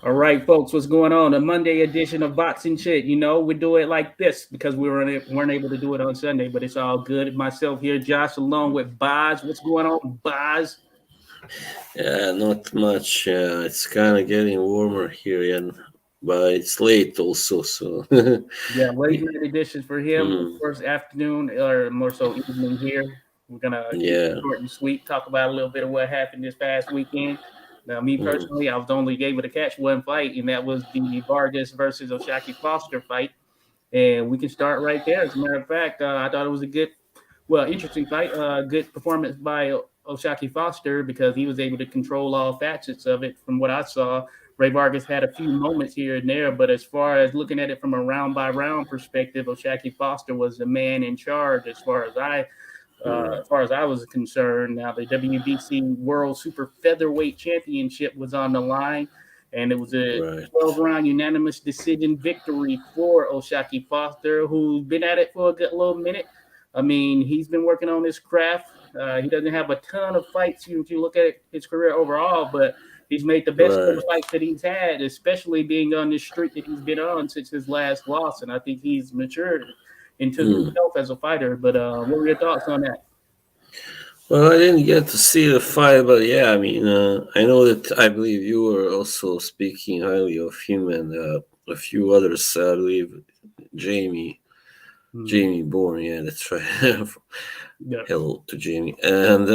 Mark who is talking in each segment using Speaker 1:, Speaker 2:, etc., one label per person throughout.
Speaker 1: All right, folks, what's going on? A Monday edition of Boxing Shit. You know, we do it like this because weren't able to do it on Sunday, but it's all good. Myself here, Josh, along with Boz. What's going on, Boz?
Speaker 2: Yeah, not much. It's kind of getting warmer here, and but it's late also. So,
Speaker 1: Yeah, late night editions for him. Of
Speaker 2: mm,
Speaker 1: course, afternoon or more so evening here. We're gonna keep it
Speaker 2: yeah,
Speaker 1: short and sweet. Talk about a little bit of what happened this past weekend. Now, me
Speaker 2: mm,
Speaker 1: personally, I was only able to catch one fight, and that was the Vargas versus Oshaki Foster fight. And we can start right there. As a matter of fact, I thought it was a interesting fight. Good performance by Oshaki Foster because he was able to control all facets of it. From what I saw, Ray Vargas had a few moments here and there, but as far as looking at it from a round by round perspective, Oshaki Foster was the man in charge
Speaker 2: mm,
Speaker 1: as far as I was concerned. Now, the WBC World Super Featherweight Championship was on the line, and it was a
Speaker 2: right,
Speaker 1: 12 round unanimous decision victory for Oshaki Foster, who's been at it for a good little minute. I mean, he's been working on his craft. He doesn't have a ton of fights if you look at his career overall, but he's made the best of the
Speaker 2: right.
Speaker 1: fights that he's had, especially being on this streak that he's been on since his last loss. And I think he's matured into
Speaker 2: Mm.
Speaker 1: himself as a fighter. But what were your thoughts on that?
Speaker 2: Well, I didn't get to see the fight, but yeah, I mean, I know that I believe you were also speaking highly of him and a few others. I believe Jamie,
Speaker 1: Hmm.
Speaker 2: Jamie Bourne. Yeah, that's right.
Speaker 1: Yeah.
Speaker 2: Hello to Jamie. And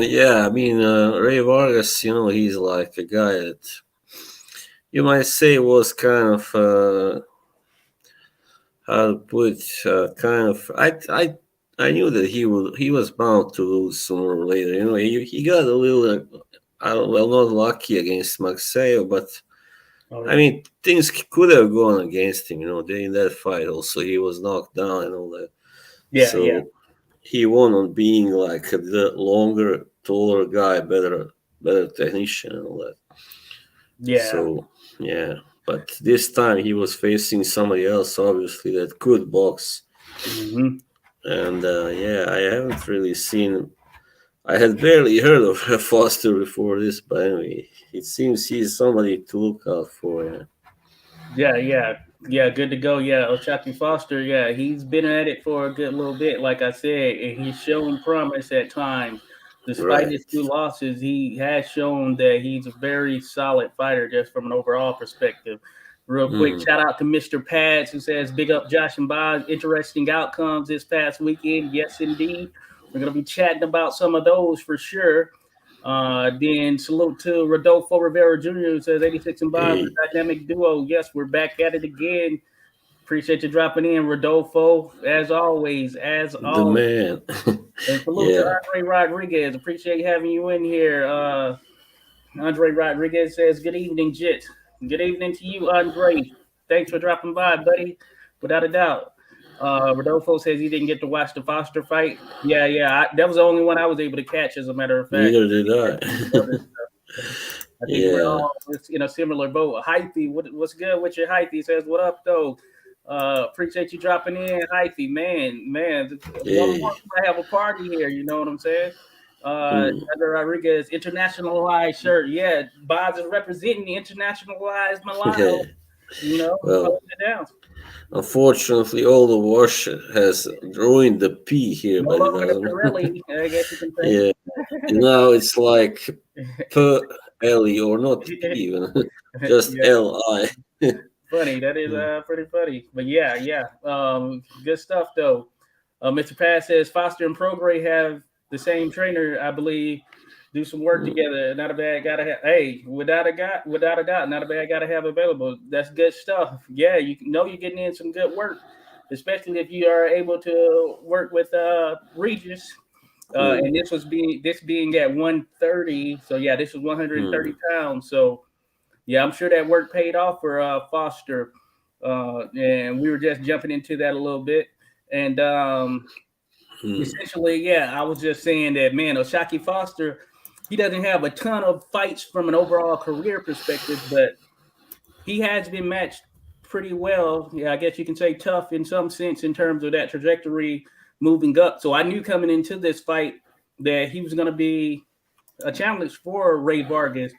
Speaker 2: yeah, I mean, Ray Vargas, he's like a guy that you might say was kind of, how to put it, kind of, I knew that he was bound to lose sooner or later. He got a little, well, not lucky against Maxeo, but
Speaker 1: Oh
Speaker 2: I
Speaker 1: yeah.
Speaker 2: mean, things could have gone against him, in that fight also. He was knocked down and all that.
Speaker 1: Yeah. Yeah.
Speaker 2: So he won on being like the longer, taller guy, better technician and all that.
Speaker 1: Yeah.
Speaker 2: So yeah, but this time he was facing somebody else, obviously that could box,
Speaker 1: Hmm.
Speaker 2: and yeah, I haven't really seen. I had barely heard of Foster before this, but anyway, it seems he's somebody to look out for. Yeah.
Speaker 1: Yeah. Yeah. Yeah. Good to go. Yeah. Oshaki Foster. Yeah. He's been at it for a good little bit, like I said, and he's shown promise at times. Despite
Speaker 2: Right.
Speaker 1: his two losses, he has shown that he's a very solid fighter just from an overall perspective. Real quick,
Speaker 2: Mm.
Speaker 1: shout out to Mr. Pads who says, "Big up Josh and Boz. Interesting outcomes this past weekend. Yes, indeed. We're going to be chatting about some of those for sure. Then salute to Rodolfo Rivera Jr., who says 86 and Boz, the
Speaker 2: Hey,
Speaker 1: dynamic duo. Yes, we're back at it again. Appreciate you dropping in, Rodolfo, as always, as
Speaker 2: the
Speaker 1: always.
Speaker 2: man.
Speaker 1: And salute to
Speaker 2: Yeah.
Speaker 1: Andre Rodriguez. Appreciate having you in here. Andre Rodriguez says, "Good evening, Jit. Good evening to you, Andre. Thanks for dropping by, buddy. Without a doubt." Rodolfo says he didn't get to watch the Foster fight. Yeah, yeah. That was the only one I was able to catch, as a matter of fact.
Speaker 2: Neither did
Speaker 1: Catch
Speaker 2: I.
Speaker 1: some of the other stuff. I think we're
Speaker 2: Yeah.
Speaker 1: all in a similar boat. Hyphy, what's good with your Hyphy? He says, "What up, though? Appreciate you dropping in, Hyphy. Man. One more,
Speaker 2: Hey.
Speaker 1: we might have a party here. You know what I'm saying?"
Speaker 2: Mm.
Speaker 1: Andre Rodriguez, internationalized shirt. Yeah, Boz is representing the internationalized Milano.
Speaker 2: Yeah.
Speaker 1: You know,
Speaker 2: Well,
Speaker 1: holding it down.
Speaker 2: unfortunately, all the wash has ruined the P here,
Speaker 1: No
Speaker 2: but it
Speaker 1: longer the
Speaker 2: doesn't.
Speaker 1: Pirelli, I guess you can
Speaker 2: Yeah. Now it's like P L E or not P
Speaker 1: say.
Speaker 2: even, just
Speaker 1: Yeah.
Speaker 2: L I.
Speaker 1: Funny. That is pretty funny. But yeah, yeah. Good stuff though. Mr. Pass says Foster and Progray have the same trainer, I believe. Do some work together. Not a bad guy to have. Hey, without a doubt, not a bad guy to have available. That's good stuff. Yeah, you know you're getting in some good work, especially if you are able to work with Regis. And this being at 130. So yeah, this was 130 pounds. So yeah, I'm sure that work paid off for Foster. And we were just jumping into that a little bit. And essentially, yeah, I was just saying that, man, Oshaki Foster, he doesn't have a ton of fights from an overall career perspective, but he has been matched pretty well. Yeah, I guess you can say tough in some sense in terms of that trajectory moving up. So I knew coming into this fight that he was going to be a challenge for Ray Vargas.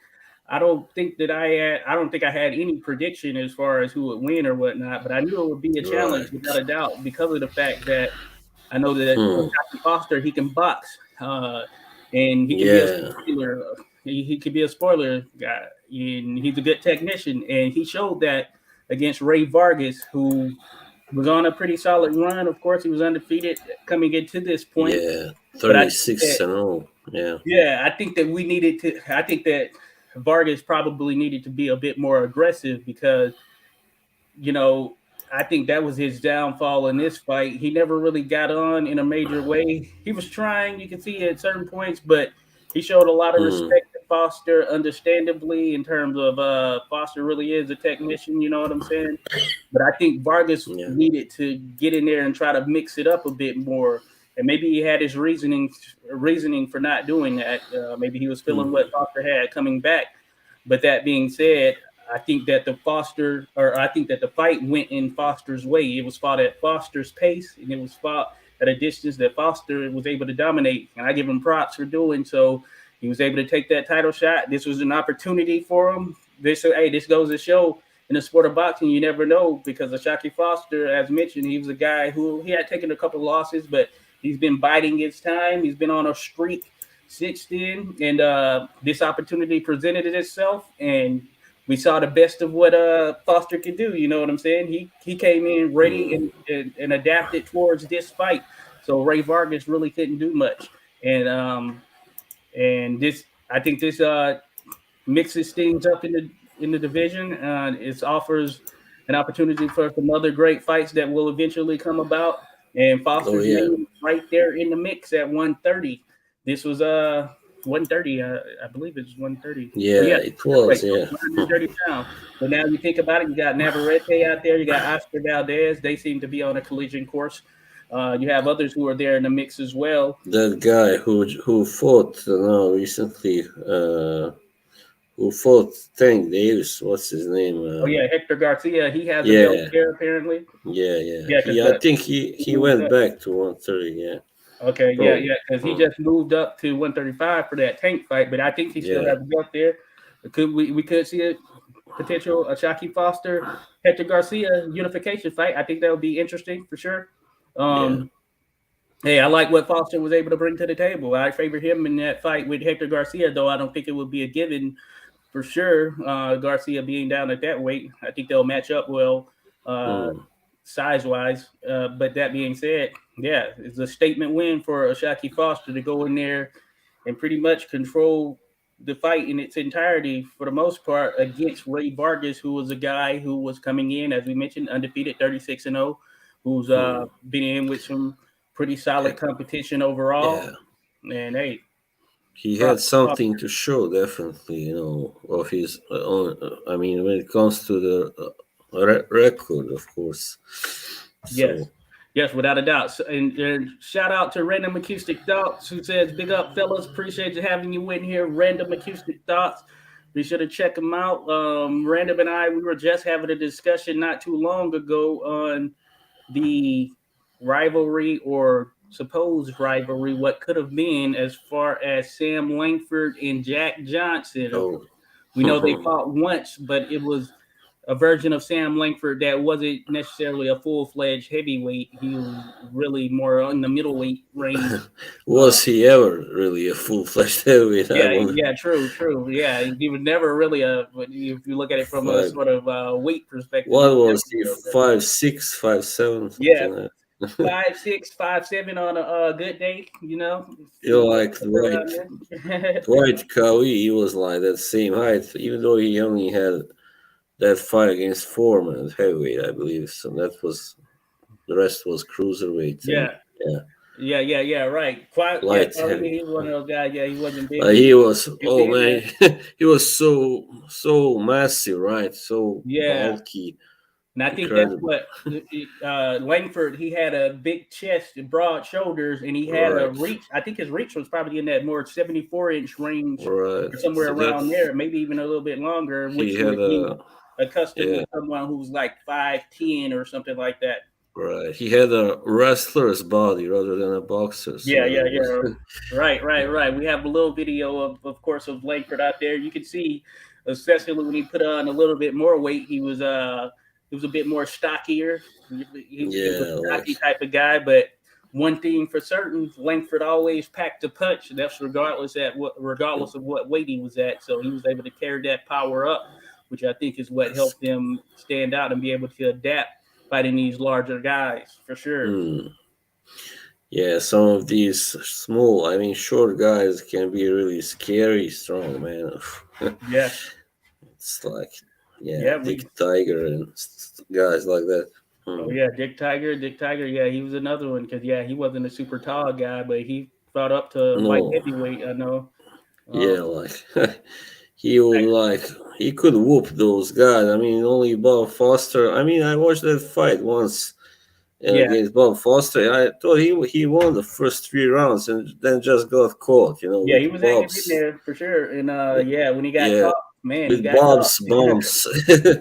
Speaker 1: I don't think that I don't think I had any prediction as far as who would win or whatnot, but I knew it would be a challenge
Speaker 2: Right.
Speaker 1: without a doubt because of the fact that I know that
Speaker 2: Hmm.
Speaker 1: Jackie Foster, he can box, and he can be a
Speaker 2: Yeah.
Speaker 1: spoiler. He can be a spoiler guy, and he's a good technician. And he showed that against Rey Vargas, who was on a pretty solid run. Of course, he was undefeated coming into this point.
Speaker 2: Yeah.
Speaker 1: But I think
Speaker 2: 36
Speaker 1: that,
Speaker 2: and all. Yeah.
Speaker 1: yeah, I think that we needed to. I think that Vargas probably needed to be a bit more aggressive because you know, I think that was his downfall in this fight. He never really got on in a major way. He was trying, you can see at certain points, but he showed a lot of
Speaker 2: Hmm.
Speaker 1: respect to Foster, understandably, in terms of Foster really is a technician, you know what I'm saying? But I think Vargas
Speaker 2: Yeah.
Speaker 1: needed to get in there and try to mix it up a bit more. And maybe he had his reasoning for not doing that. Maybe he was feeling
Speaker 2: Hmm.
Speaker 1: what Foster had coming back. But that being said, I think that the fight went in Foster's way. It was fought at Foster's pace, and it was fought at a distance that Foster was able to dominate. And I give him props for doing so. He was able to take that title shot. This was an opportunity for him. This goes to show in the sport of boxing, you never know because of Shaki Foster, as mentioned, he was a guy who he had taken a couple of losses, but he's been biding his time. He's been on a streak since then, and this opportunity presented itself, and we saw the best of what Foster can do. You know what I'm saying? He came in ready
Speaker 2: Hmm.
Speaker 1: and adapted towards this fight. So Rey Vargas really couldn't do much, and this I think this mixes things up in the division. It offers an opportunity for some other great fights that will eventually come about. And
Speaker 2: Oh,
Speaker 1: Foster's
Speaker 2: yeah.
Speaker 1: name right there in the mix at 130. This was 130. I believe it's 130. Oh
Speaker 2: Yeah,
Speaker 1: yeah,
Speaker 2: it was.
Speaker 1: wait,
Speaker 2: Yeah.
Speaker 1: 130 pounds. So now you think about it, you got Navarrete out there, you got Oscar Valdez. They seem to be on a collision course. You have others who are there in the mix as well.
Speaker 2: That guy who fought now recently, who fought Tank Davis, what's his name?
Speaker 1: Oh yeah, Hector Garcia. He has a belt
Speaker 2: Yeah,
Speaker 1: there apparently.
Speaker 2: yeah, yeah.
Speaker 1: Yeah, because
Speaker 2: I think he
Speaker 1: moved
Speaker 2: went
Speaker 1: up.
Speaker 2: back to 130. Yeah,
Speaker 1: Okay, yeah,
Speaker 2: probably.
Speaker 1: yeah, because he
Speaker 2: Hmm.
Speaker 1: just moved up to 135 for that tank fight, but I think he still
Speaker 2: Yeah.
Speaker 1: has a belt there. We could see a potential a Shaki Foster Hector Garcia unification fight. I think that would be interesting for sure.
Speaker 2: Yeah.
Speaker 1: Um, hey, I like what Foster was able to bring to the table. I favor him in that fight with Hector Garcia, though I don't think it would be a given for sure. Garcia being down at that weight, I think they'll match up well. Uh,
Speaker 2: Hmm.
Speaker 1: Size wise. But that being said, yeah, it's a statement win for Ashaki Foster to go in there and pretty much control the fight in its entirety for the most part against Rey Vargas, who was a guy who was coming in, as we mentioned, undefeated 36-0, who's
Speaker 2: Hmm.
Speaker 1: been in with some pretty solid competition overall.
Speaker 2: Yeah.
Speaker 1: And hey,
Speaker 2: He had
Speaker 1: props to
Speaker 2: something
Speaker 1: Foster.
Speaker 2: to show, definitely. Of his own. I mean, when it comes to the record, of course.
Speaker 1: Yes.
Speaker 2: So,
Speaker 1: Yes, without a doubt. And shout out to Random Acoustic Thoughts who says, big up, fellas. Appreciate you having you in here. Random Acoustic Thoughts. Be sure to check them out. Random and I, we were just having a discussion not too long ago on the rivalry or supposed rivalry, what could have been as far as Sam Langford and Jack Johnson.
Speaker 2: oh,
Speaker 1: We know they fought once, but it was a version of Sam Langford that wasn't necessarily a full fledged heavyweight. He was really more in the middleweight range. Uh,
Speaker 2: was he ever really a full-fledged heavyweight? I
Speaker 1: yeah,
Speaker 2: wonder.
Speaker 1: yeah, true. Yeah, he was never really if you look at it from a
Speaker 2: Five.
Speaker 1: sort of weight perspective, he
Speaker 2: What
Speaker 1: was
Speaker 2: was
Speaker 1: never
Speaker 2: he?
Speaker 1: really a
Speaker 2: Five
Speaker 1: heavyweight.
Speaker 2: six, 5'7",
Speaker 1: Yeah,
Speaker 2: something like that.
Speaker 1: 5'6", 5'7" on a good day,
Speaker 2: You like Dwight
Speaker 1: around there.
Speaker 2: Dwight Cowie? He was like that same height, even though he only had that fight against Foreman at heavyweight, I believe. So that was the rest was cruiserweight and
Speaker 1: Yeah,
Speaker 2: yeah,
Speaker 1: yeah, right. Quite, yeah,
Speaker 2: light
Speaker 1: Quality,
Speaker 2: heavy.
Speaker 1: he's one of those guys. Yeah, he wasn't big.
Speaker 2: But he was,
Speaker 1: He
Speaker 2: oh
Speaker 1: fit in there.
Speaker 2: man, he was so massive, right? So
Speaker 1: Yeah,
Speaker 2: bulky,
Speaker 1: and I think that's
Speaker 2: incredible,
Speaker 1: what Langford. He had a big chest and broad shoulders, and he had a
Speaker 2: right?
Speaker 1: reach. I think his reach was probably in that more 74-inch range,
Speaker 2: Right.
Speaker 1: or somewhere
Speaker 2: So that
Speaker 1: around there, maybe even a little bit longer,
Speaker 2: he
Speaker 1: which
Speaker 2: had
Speaker 1: would be
Speaker 2: a
Speaker 1: accustomed
Speaker 2: yeah,
Speaker 1: with someone who's like 5'10" or something like that.
Speaker 2: right. He had a wrestler's body rather than a boxer.
Speaker 1: Yeah,
Speaker 2: So
Speaker 1: yeah,
Speaker 2: it was
Speaker 1: yeah. Right. We have a little video of course, of Langford out there. You can see especially when he put on a little bit more weight. He was a bit more stockier. He was a
Speaker 2: Yeah, like
Speaker 1: stocky type of guy, but one thing for certain, Langford always packed a punch. That's regardless of what weight he was at. So he was able to carry that power up, which I think is what
Speaker 2: that's,
Speaker 1: helped him stand out and be able to adapt fighting these larger guys for sure.
Speaker 2: yeah, some of these small, I mean, short guys can be really scary strong, man.
Speaker 1: Yeah,
Speaker 2: It's like, yeah,
Speaker 1: yeah,
Speaker 2: Dick Tiger and guys like that.
Speaker 1: oh
Speaker 2: Hmm.
Speaker 1: yeah, Dick Tiger, yeah, he was another one because yeah, he wasn't a super tall guy, but he fought up to light
Speaker 2: No,
Speaker 1: heavyweight. I know.
Speaker 2: yeah,
Speaker 1: Um,
Speaker 2: like he would like he could whoop those guys. I mean, only Bob Foster. I mean, I watched that fight once
Speaker 1: yeah,
Speaker 2: against Bob Foster. I thought he won the first 3 rounds and then just got caught.
Speaker 1: yeah, he
Speaker 2: With
Speaker 1: was hanging in
Speaker 2: Bob's.
Speaker 1: there for sure. And yeah, when he got
Speaker 2: Yeah,
Speaker 1: caught, man, he
Speaker 2: with
Speaker 1: got caught.
Speaker 2: Bob's bombs.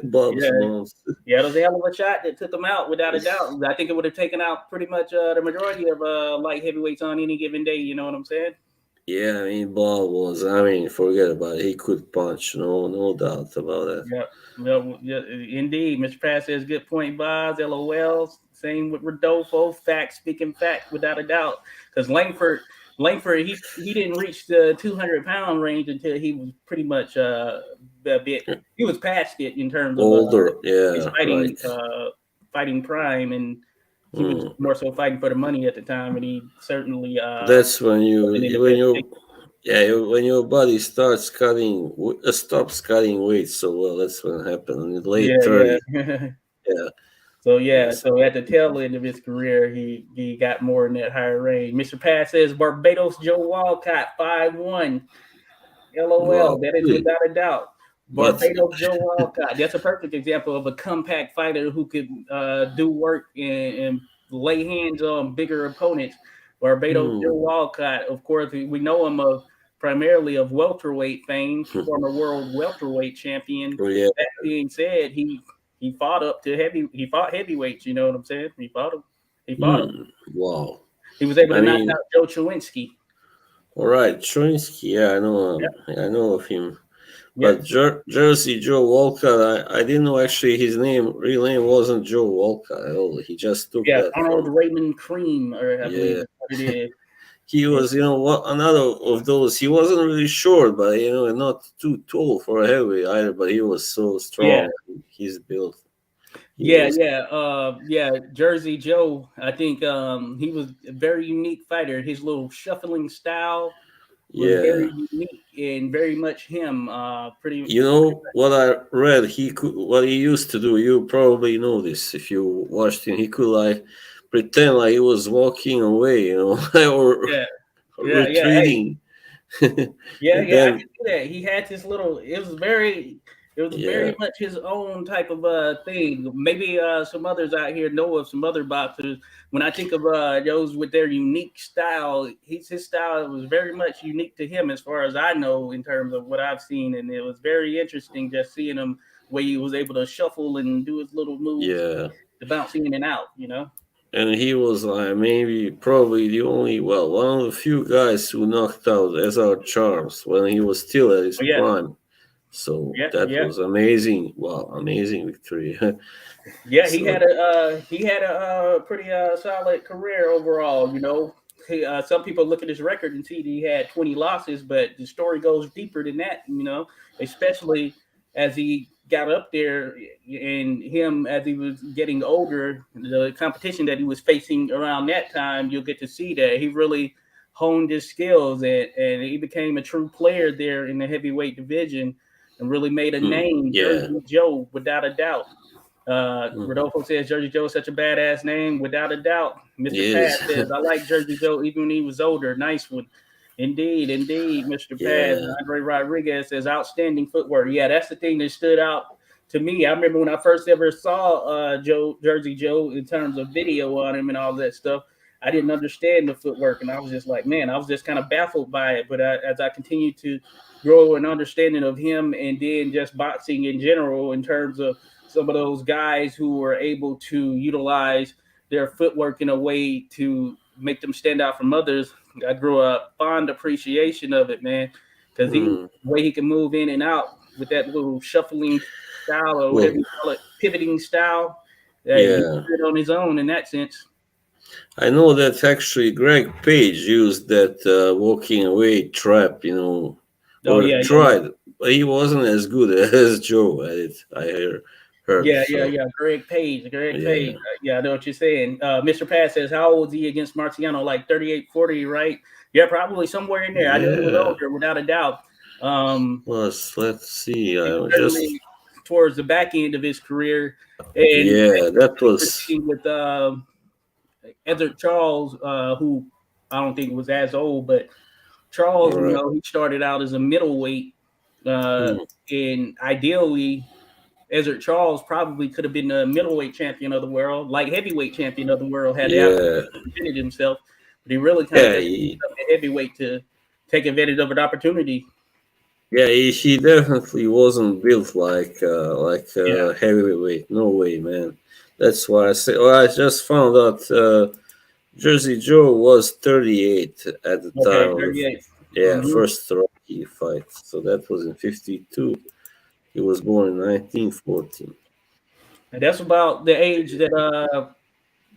Speaker 2: Bob's
Speaker 1: Yeah,
Speaker 2: bombs.
Speaker 1: yeah, it was a hell of a shot that took him out without a doubt. I think it would have taken out pretty much the majority of light heavyweights on any given day. You know what I'm saying?
Speaker 2: Yeah, I mean, Bob was. I mean, forget about it. He could punch. No doubt about that.
Speaker 1: Yep. No, yeah, indeed. Mr. Pratt says good point, Boz. LOL. Same with Rodolfo. Fact speaking fact without a doubt. Because Langford, he didn't reach the 200-pound range until he was pretty much a bit. He was past it in terms of
Speaker 2: Older.
Speaker 1: his
Speaker 2: Yeah, right.
Speaker 1: fighting prime, and he was
Speaker 2: Mm.
Speaker 1: more so fighting for the money at the time, and he certainly
Speaker 2: That's when
Speaker 1: wasn't in the
Speaker 2: when
Speaker 1: best
Speaker 2: you
Speaker 1: shape.
Speaker 2: yeah when your body starts stops cutting weight so well. That's when it happened in the late
Speaker 1: Yeah,
Speaker 2: 30s.
Speaker 1: yeah.
Speaker 2: Yeah,
Speaker 1: So yeah,
Speaker 2: yes.
Speaker 1: so at the tail end of his career, he got more in that higher range. Mr. Pat says Barbados Joe Walcott 5'1". LOL.
Speaker 2: Wow.
Speaker 1: That is
Speaker 2: Really?
Speaker 1: without a doubt.
Speaker 2: But
Speaker 1: Barbados Joe Walcott. That's a perfect example of a compact fighter who could do work and lay hands on bigger opponents. Barbados Joe
Speaker 2: hmm,
Speaker 1: Walcott, of course, we know him primarily of welterweight fame, former world welterweight champion.
Speaker 2: oh yeah.
Speaker 1: That being said, he fought up to he fought heavyweights. You know what I'm saying? He fought him. He fought him.
Speaker 2: Wow.
Speaker 1: He was able
Speaker 2: I
Speaker 1: to knock
Speaker 2: mean,
Speaker 1: out Joe Chowinski.
Speaker 2: all right, Troinsky. Yeah, I know.
Speaker 1: Yep.
Speaker 2: I know of him. But
Speaker 1: Yep.
Speaker 2: Jersey Joe Walcott, I didn't know actually his real name wasn't Joe Walcott at all. He just took
Speaker 1: Yeah,
Speaker 2: that
Speaker 1: Arnold
Speaker 2: from.
Speaker 1: Raymond Cream, or I believe
Speaker 2: Yeah,
Speaker 1: is what it is.
Speaker 2: he
Speaker 1: Yeah,
Speaker 2: was, what another of those. He wasn't really short, but not too tall for a heavyweight either. But he was so
Speaker 1: yeah,
Speaker 2: strong. He's built. He
Speaker 1: yeah,
Speaker 2: was,
Speaker 1: yeah. Yeah, Jersey Joe. I think he was a very unique fighter. His little shuffling style was
Speaker 2: yeah.
Speaker 1: very unique and very much him. Pretty.
Speaker 2: You know what I read? What he used to do. You probably know this if you watched him. He could like pretend like he was walking away, or
Speaker 1: Yeah, yeah, yeah. Hey,
Speaker 2: retreating,
Speaker 1: yeah,
Speaker 2: and
Speaker 1: yeah, I
Speaker 2: then
Speaker 1: can see that. He had this little. It was
Speaker 2: yeah,
Speaker 1: very much his own type of thing. Maybe some others out here know of some other boxers. When I think of those with their unique style, his style was very much unique to him, as far as I know, in terms of what I've seen, and it was very interesting just seeing him where he was able to shuffle and do his little moves
Speaker 2: yeah.
Speaker 1: to bounce in and out. You know.
Speaker 2: And he was like maybe probably the only, well, one of the few guys who knocked out Ezra Charles when he was still at his
Speaker 1: Oh yeah,
Speaker 2: prime. So
Speaker 1: yeah,
Speaker 2: that
Speaker 1: yeah.
Speaker 2: was amazing. Wow, amazing victory.
Speaker 1: Yeah,
Speaker 2: So
Speaker 1: he had a pretty solid career overall. You know, some people look at his record and see that he had 20 losses, but the story goes deeper than that. You know, especially as he got up there and him as he was getting older, the competition that he was facing around that time, you'll get to see that he really honed his skills and he became a true player there in the heavyweight division and really made a name,
Speaker 2: yeah.
Speaker 1: Jersey Joe, without a doubt.
Speaker 2: Mm,
Speaker 1: Rodolfo says Jersey Joe is such a badass name, without a doubt.
Speaker 2: he
Speaker 1: Mr. Paz
Speaker 2: is.
Speaker 1: says I like Jersey Joe even when he was older. Nice one. Indeed, indeed, Mr. Paz.
Speaker 2: Yeah.
Speaker 1: Andre Rodriguez says outstanding footwork. Yeah, that's the thing that stood out to me. I remember when I first ever saw Jersey Joe in terms of video on him and all that stuff. I didn't understand the footwork, and I was just like, man, I was just kind of baffled by it. But as I continued to grow an understanding of him, and then just boxing in general, in terms of some of those guys who were able to utilize their footwork in a way to make them stand out from others. I grew a fond appreciation of it, man, because he
Speaker 2: Mm,
Speaker 1: the way he can move in and out. with that little shuffling style or whatever
Speaker 2: Well,
Speaker 1: you call it, pivoting style. He was
Speaker 2: yeah.
Speaker 1: good on his own in that sense.
Speaker 2: I know that actually Greg Page used that walking away trap,
Speaker 1: Oh
Speaker 2: or
Speaker 1: yeah, yeah, yeah.
Speaker 2: tried, but he wasn't as good as Joe at it. Heard
Speaker 1: Yeah, yeah,
Speaker 2: so.
Speaker 1: yeah. Greg Page, Greg Page.
Speaker 2: Yeah,
Speaker 1: Yeah, I know what you're saying. Mr. Pat says, how old is he against Marciano? Like 38, 40, right? Yeah, probably somewhere in there. I knew he was
Speaker 2: yeah.
Speaker 1: older, without a doubt. Um,
Speaker 2: Let's see.
Speaker 1: he
Speaker 2: I
Speaker 1: was
Speaker 2: was just
Speaker 1: certainly towards the back end of his career. And
Speaker 2: yeah. That
Speaker 1: we were
Speaker 2: was
Speaker 1: seeing with Edward Charles, who I don't think was as old, but Charles,
Speaker 2: all right.
Speaker 1: he started out as a middleweight. Uh,
Speaker 2: Mm,
Speaker 1: and ideally, Ezra Charles probably could have been the middleweight champion of the world, light heavyweight champion of the world, had the
Speaker 2: yeah,
Speaker 1: opportunity presented himself. But he really kind of
Speaker 2: yeah.
Speaker 1: just moved up to heavyweight to take advantage of an opportunity.
Speaker 2: He definitely wasn't built like
Speaker 1: Yeah.
Speaker 2: heavyweight. No way, man. That's why I say. Well, I just found out Jersey Joe was 38 at the time
Speaker 1: Okay.
Speaker 2: of the
Speaker 1: 38. Hmm.
Speaker 2: first Rocky fight. So that was in 52. He was born in 1914.
Speaker 1: And that's about the age that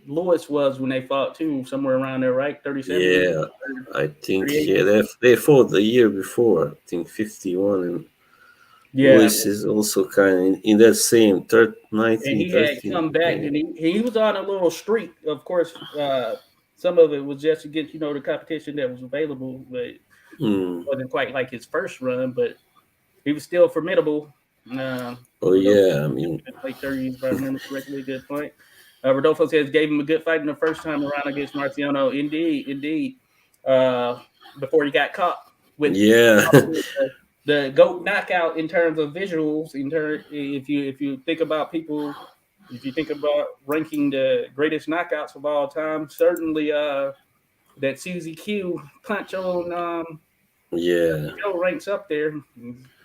Speaker 1: Lewis was when they fought too, somewhere around there, right? 37,
Speaker 2: Yeah, I think
Speaker 1: 38.
Speaker 2: they fought the year before. I think 51, and
Speaker 1: Yeah.
Speaker 2: Lewis is also kind of in that same
Speaker 1: And he had
Speaker 2: 1913.
Speaker 1: come back
Speaker 2: Yeah.
Speaker 1: and he was on a little streak. Of course, some of it was just to get, the competition that was available, but
Speaker 2: Mm.
Speaker 1: wasn't quite like his first run, but he was still formidable.
Speaker 2: Oh
Speaker 1: Rodolfo,
Speaker 2: yeah, I mean,
Speaker 1: late 30s, if I remember correctly. Good point. Rodolfo says gave him a good fight in the first time around against Marciano. Indeed, indeed. Uh, Before he got caught with
Speaker 2: yeah,
Speaker 1: the GOAT knockout in terms of visuals. If you think about people, if you think about ranking the greatest knockouts of all time, certainly that CZQ punch on
Speaker 2: yeah,
Speaker 1: Joe ranks up there.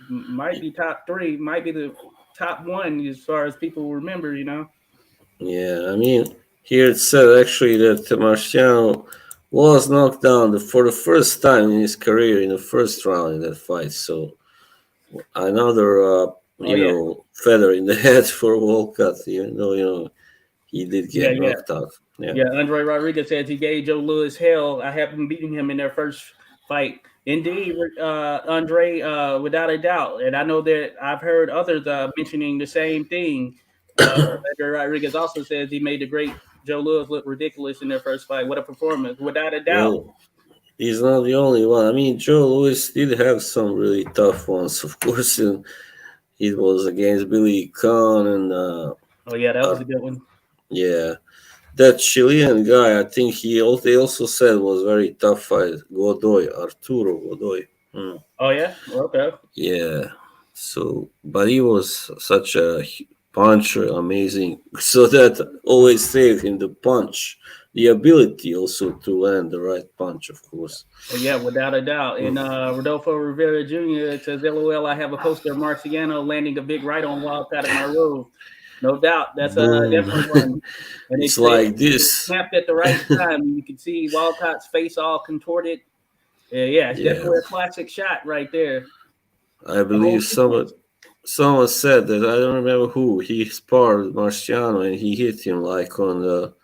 Speaker 1: Might be top three. Might be the top one as far as people remember.
Speaker 2: yeah. I mean, here it said actually that Marciano was knocked down for the first time in his career in the first round in that fight. So another,
Speaker 1: Oh yeah,
Speaker 2: feather in the head for Walcott, even though he did
Speaker 1: yeah,
Speaker 2: get
Speaker 1: yeah,
Speaker 2: knocked out. Yeah,
Speaker 1: yeah. Andre Rodriguez says he gave Joe Louis hell. I happened beating him in their first fight. Indeed, Andre, without a doubt. And I know that I've heard others mentioning the same thing. Andre Rodriguez also says he made the great Joe Louis look ridiculous in their first fight. What a performance, without a doubt.
Speaker 2: well, he's not the only one. I mean, Joe Louis did have some really tough ones, of course, and it was against Billy Khan and
Speaker 1: Oh yeah, that was
Speaker 2: Ar-
Speaker 1: a good one.
Speaker 2: yeah, that Chilean guy. I think they also said was very tough fight. Godoy, Arturo Godoy. Hmm.
Speaker 1: Oh yeah, okay.
Speaker 2: Yeah. So, but he was such a puncher, amazing. So that always saved him the punch, the ability also to land the right punch, of course.
Speaker 1: Oh, yeah, without a doubt. And Rodolfo Rivera Jr. says, LOL, I have a poster of Marciano landing a big right on Wildcat at my road. No doubt. That's
Speaker 2: Boom.
Speaker 1: definitely one. And
Speaker 2: It's
Speaker 1: it
Speaker 2: like this.
Speaker 1: snapped at the right time. You can see Wildcat's face all contorted. Yeah, it's
Speaker 2: Yeah.
Speaker 1: definitely a classic shot right there.
Speaker 2: I
Speaker 1: The whole
Speaker 2: believe
Speaker 1: sequence.
Speaker 2: someone said that I don't remember who he sparred Marciano and he hit him like on the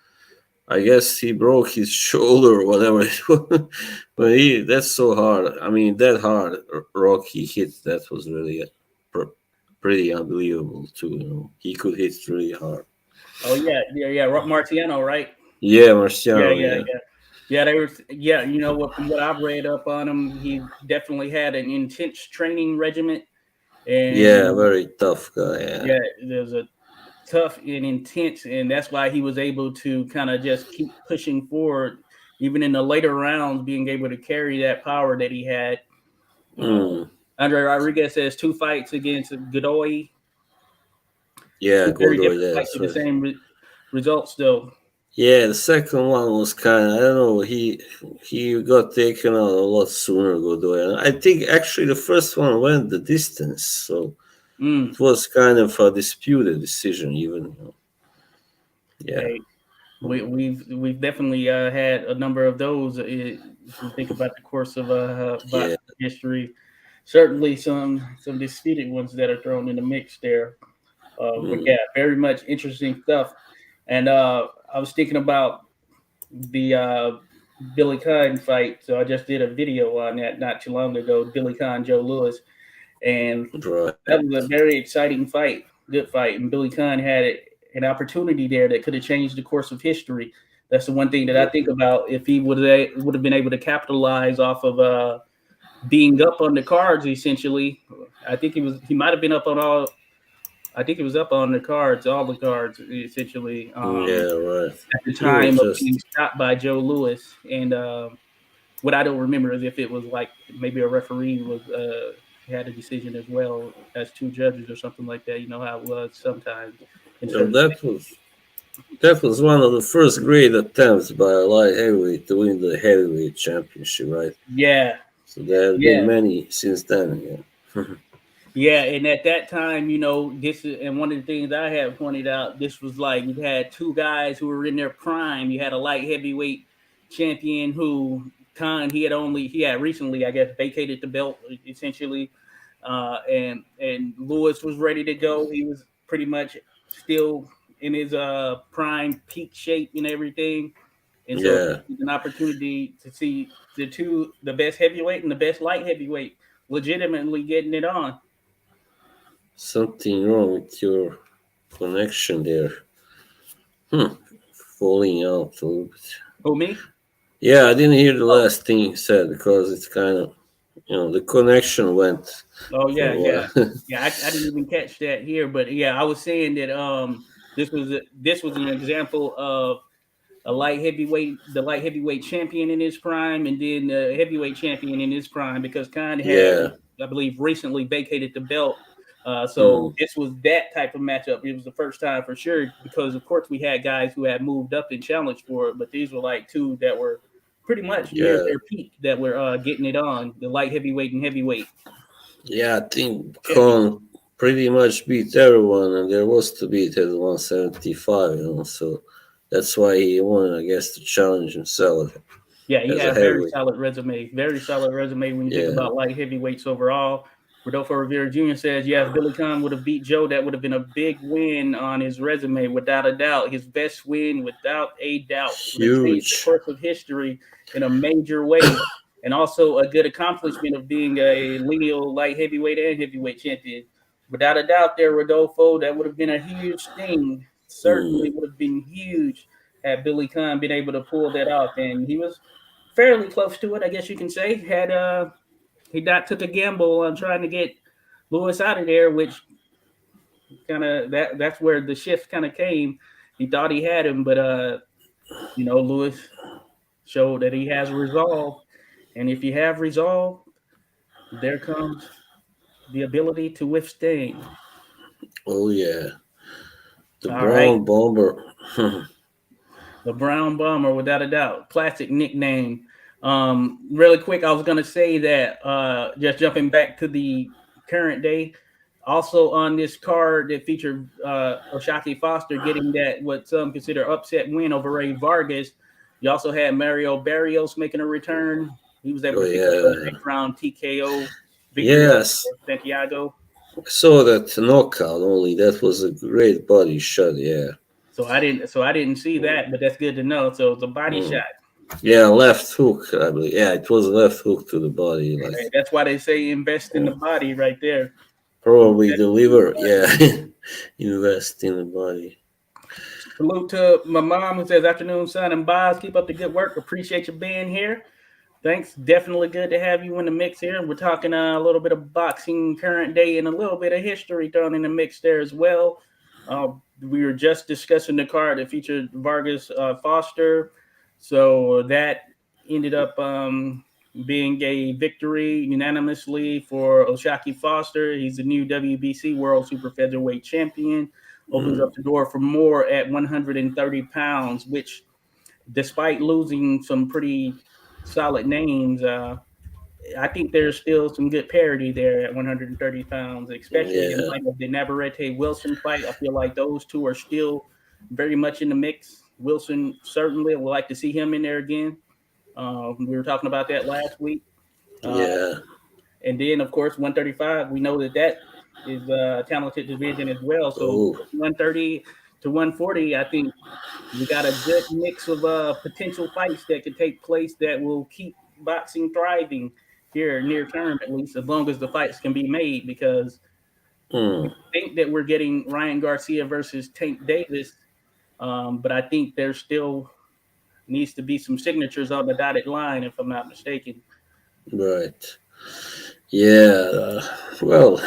Speaker 2: I guess he broke his shoulder or whatever it was. But that's so hard. I mean that hard rock he hit that was really pretty unbelievable too. He could hit really hard.
Speaker 1: Oh, yeah, yeah, yeah. Marciano, right?
Speaker 2: Yeah,
Speaker 1: Yeah,
Speaker 2: Marciano.
Speaker 1: yeah,
Speaker 2: Yeah,
Speaker 1: yeah. Yeah, they were. Yeah, from what I've read up on him, he definitely had an intense training regimen,
Speaker 2: yeah,
Speaker 1: and
Speaker 2: very tough guy. Yeah.
Speaker 1: yeah, there's a tough and intense, and that's why he was able to kind of just keep pushing forward, even in the later rounds, being able to carry that power that he had. Uh,
Speaker 2: Mm,
Speaker 1: Andre Rodriguez says 2 fights against Godoy,
Speaker 2: yeah,
Speaker 1: two very
Speaker 2: Godoy.
Speaker 1: different
Speaker 2: Yeah,
Speaker 1: fights
Speaker 2: that's
Speaker 1: with the
Speaker 2: right.
Speaker 1: same results, though.
Speaker 2: Yeah, the second one was kind of I don't know. He got taken out a lot sooner, Godoy. And I think actually the first one went the distance, so
Speaker 1: Mm.
Speaker 2: it was kind of a disputed decision, even. Yeah,
Speaker 1: Hey, we've definitely had a number of those. If you think about the course of
Speaker 2: yeah,
Speaker 1: boxing history, certainly some disputed ones that are thrown in the mix there. But
Speaker 2: Mm,
Speaker 1: yeah, very much interesting stuff. And I was thinking about the Billy Kine fight. So I just did a video on that not too long ago. Billy Kine, Joe Louis, and that
Speaker 2: right.
Speaker 1: was a very exciting fight, good fight. And Billy Kine had an opportunity there that could have changed the course of history. That's the one thing that I think about. If he would have been able to capitalize off of being up on the cards, essentially, I think he might have been up on all. I think he was up on the cards, all the cards, essentially.
Speaker 2: Yeah, right.
Speaker 1: At the
Speaker 2: He was
Speaker 1: time of being
Speaker 2: just
Speaker 1: stopped by Joe Louis. And what I don't remember is if it was like maybe a referee was had a decision as well as two judges or something like that. You know how it was sometimes in
Speaker 2: you know,
Speaker 1: certain.
Speaker 2: that was one of the first great attempts by a light heavyweight to win the heavyweight championship, right?
Speaker 1: Yeah,
Speaker 2: So there have been
Speaker 1: yeah,
Speaker 2: many since then. Yeah.
Speaker 1: yeah. And at that time, this is and one of the things I had pointed out. This was like you had two guys who were in their prime. You had a light heavyweight champion who Khan he had recently, I guess, vacated the belt essentially. And Lewis was ready to go. He was pretty much still in his prime peak shape and everything. And so
Speaker 2: Yeah.
Speaker 1: it's an opportunity to see the best heavyweight and the best light heavyweight legitimately getting it on.
Speaker 2: Something wrong with your connection there. Hmm. Falling out a little bit.
Speaker 1: Who me?
Speaker 2: Yeah, I didn't hear the
Speaker 1: Oh,
Speaker 2: last thing you said because it's kind of, the connection went
Speaker 1: oh
Speaker 2: for
Speaker 1: yeah,
Speaker 2: a
Speaker 1: yeah,
Speaker 2: while.
Speaker 1: yeah. I didn't even catch that here, but yeah, I was saying that this was an example of the light heavyweight champion in his prime, and then the heavyweight champion in his prime, because Khan had,
Speaker 2: Yeah.
Speaker 1: I believe, recently vacated the belt. So
Speaker 2: Hmm.
Speaker 1: this was that type of matchup. It was the first time for sure, because of course we had guys who had moved up and challenged for it, but these were like two that were pretty much near
Speaker 2: Yeah.
Speaker 1: their peak that were getting it on the light heavyweight and heavyweight
Speaker 2: Yeah, I think
Speaker 1: champion.
Speaker 2: Khan pretty much beat everyone, and there was to beat at 175, so that's why he wanted, I guess, to challenge himself
Speaker 1: Yeah, he
Speaker 2: as
Speaker 1: had
Speaker 2: a
Speaker 1: a very
Speaker 2: heavyweight.
Speaker 1: solid resume. Very solid resume when you think
Speaker 2: Yeah.
Speaker 1: about light heavyweights overall. Rodolfo Rivera Jr. says, yeah, if Billy Khan would have beat Joe, that would have been a big win on his resume, without a doubt. His best win, without a doubt. Would have changed the
Speaker 2: Huge.
Speaker 1: course of history in a major way. And also a good accomplishment of being a lineal light heavyweight and heavyweight champion. Without a doubt, there, Rodolfo, that would have been a huge thing. Certainly
Speaker 2: Hmm.
Speaker 1: would have been huge had Billy Khan been able to pull that off. And he was fairly close to it, I guess you can say. Had he not took a gamble on trying to get Lewis out of there, which kind of that's where the shift kind of came. He thought he had him, but Lewis showed that he has resolve, and if you have resolve, there comes the ability to withstand.
Speaker 2: Oh, yeah. The
Speaker 1: All right,
Speaker 2: Brown Bomber.
Speaker 1: the Brown Bomber, without a doubt, classic nickname. Really quick, I was gonna say that just jumping back to the current day, also on this card that featured Oshaki Foster getting that what some consider upset win over Rey Vargas. You also had Mario Barrios making a return. He was able
Speaker 2: Oh,
Speaker 1: to pick up a
Speaker 2: yeah.
Speaker 1: next round TKO victory
Speaker 2: Yes.
Speaker 1: over Santiago.
Speaker 2: I saw that knockout only. That was a great body shot. Yeah.
Speaker 1: So I didn't see that, but that's good to know. So it's a body
Speaker 2: Hmm.
Speaker 1: shot.
Speaker 2: Yeah, left hook, I believe. Yeah, it was a left hook to the body. Like,
Speaker 1: Right? That's why they say invest in
Speaker 2: yeah.
Speaker 1: the body right there.
Speaker 2: Probably
Speaker 1: Invest
Speaker 2: the
Speaker 1: in the
Speaker 2: liver.
Speaker 1: body.
Speaker 2: Yeah. Invest in the body.
Speaker 1: Salute to my mom who says, afternoon, son and Boz. Keep up the good work. Appreciate you being here. Thanks. Definitely good to have you in the mix here. We're talking a little bit of boxing current day and a little bit of history thrown in the mix there as well. We were just discussing the card that featured Vargas Foster. So that ended up being a victory unanimously for Oshaki Foster. He's the new WBC World Super Featherweight Champion. Opens up
Speaker 2: Mm.
Speaker 1: the door for more at 130 pounds, which, despite losing some pretty solid names, I think there's still some good parity there at 130 pounds, especially in
Speaker 2: Yeah.
Speaker 1: light of the Navarrete Wilson fight. I feel like those two are still very much in the mix. Wilson certainly would like to see him in there again. We were talking about that last week. Uh,
Speaker 2: Yeah.
Speaker 1: And then, of course, 135, we know that that is a talented division as well. So
Speaker 2: Oh,
Speaker 1: 130 to 140, I think we got a good mix of potential fights that could take place that will keep boxing thriving here near term, at least, as long as the fights can be made. Because
Speaker 2: mm,
Speaker 1: we think that we're getting Ryan Garcia versus Tank Davis, but I think there still needs to be some signatures on the dotted line, if I'm not mistaken.
Speaker 2: right. Yeah. Well,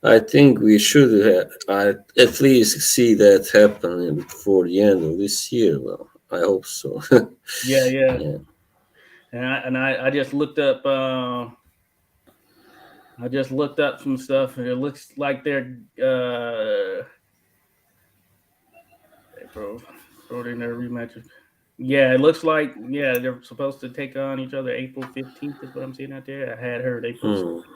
Speaker 2: I think we should at least see that happening before the end of this year. Well, I hope so.
Speaker 1: Yeah, yeah.
Speaker 2: Yeah.
Speaker 1: And I just looked up. I just looked up some stuff, and it looks like they're April in their rematch. Yeah, it looks like they're supposed to take on each other April 15th is what I'm seeing out there. I had heard April.
Speaker 2: Hmm.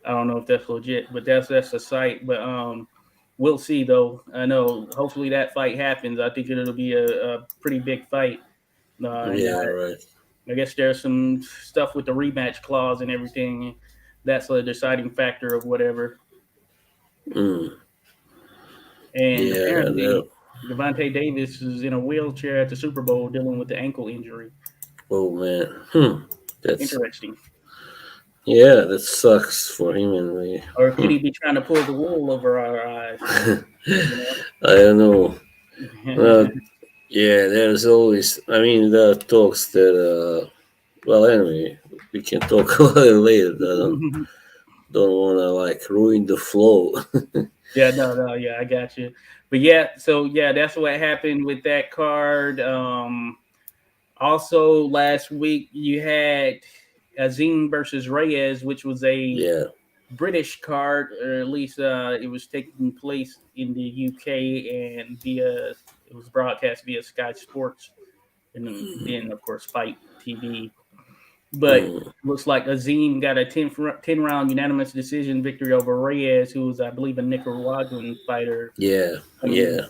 Speaker 1: I don't know if that's legit, but that's the site. But we'll see though. I know hopefully that fight happens. I think it'll be a pretty big fight. And
Speaker 2: Yeah. Right.
Speaker 1: I guess there's some stuff with the rematch clause and everything. That's a deciding factor of whatever.
Speaker 2: Mm.
Speaker 1: And
Speaker 2: Yeah.
Speaker 1: apparently, Devontae Davis is in a wheelchair at the Super Bowl dealing with the ankle injury.
Speaker 2: Oh man. Hmm. That's
Speaker 1: Interesting.
Speaker 2: yeah. That sucks for him anyway.
Speaker 1: Or could
Speaker 2: Hmm.
Speaker 1: he be trying to pull the wool over our eyes? You
Speaker 2: I don't know.
Speaker 1: know?
Speaker 2: Uh, yeah. There's always. I mean, there are talks that. Well, anyway, we can talk about it later. I don't want to like ruin the flow.
Speaker 1: Yeah, no, no, yeah, I got you. But yeah, so yeah, that's what happened with that card. Also, last week you had Azim versus Reyes, which was a
Speaker 2: Yeah.
Speaker 1: British card, or at least it was taking place in the UK and via it was broadcast via Sky Sports and then of course Fight TV. But
Speaker 2: Mm.
Speaker 1: looks like Azim got a 10 round unanimous decision victory over Reyes, who was I believe a Nicaraguan fighter.
Speaker 2: Yeah.
Speaker 1: I mean
Speaker 2: Yeah.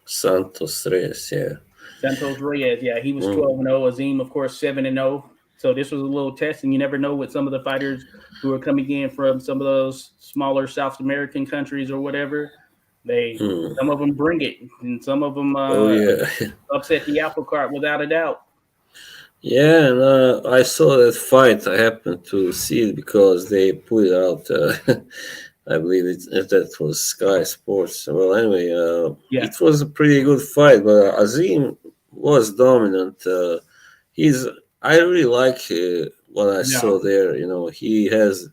Speaker 2: Santos Reyes. Yeah.
Speaker 1: Santos Reyes, yeah, he was
Speaker 2: Mm.
Speaker 1: 12-0. Azim, of course, 7-0. So this was a little test, and you never know with some of the fighters who are coming in from some of those smaller South American countries or whatever. They
Speaker 2: Mm.
Speaker 1: some of them bring it, and some of them
Speaker 2: Oh yeah.
Speaker 1: upset the apple cart without a doubt.
Speaker 2: Yeah, and I saw that fight. I happened to see it because they put it out. I believe that was Sky Sports. Well, anyway,
Speaker 1: Yeah,
Speaker 2: it was a pretty good fight, but Azim was dominant. He's I really like what I
Speaker 1: yeah,
Speaker 2: saw there. He has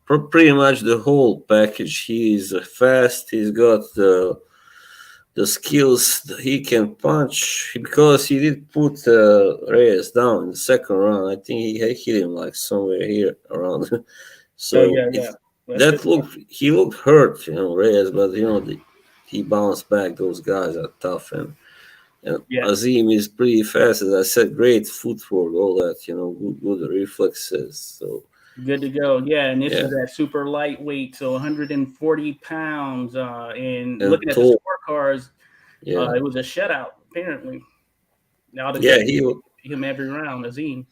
Speaker 2: pretty much the whole package. He's fast. He's got the skills that he can punch because he did put Reyes down in the second round. I think he hit him like somewhere here around.
Speaker 1: oh
Speaker 2: So
Speaker 1: yeah,
Speaker 2: it
Speaker 1: yeah. That's good
Speaker 2: that
Speaker 1: stuff.
Speaker 2: looked he looked hurt, Reyes, but he bounced back. Those guys are tough, and
Speaker 1: Yeah,
Speaker 2: Azim is pretty fast. As I said, great footwork, all that, good reflexes. So
Speaker 1: good to go. Yeah, and this
Speaker 2: yeah,
Speaker 1: was at super lightweight, so 140 pounds. And
Speaker 2: and
Speaker 1: looking at the
Speaker 2: tall.
Speaker 1: scorecards,
Speaker 2: Yeah,
Speaker 1: it was a shutout apparently.
Speaker 2: yeah,
Speaker 1: Altogether,
Speaker 2: he
Speaker 1: him every round, Azim.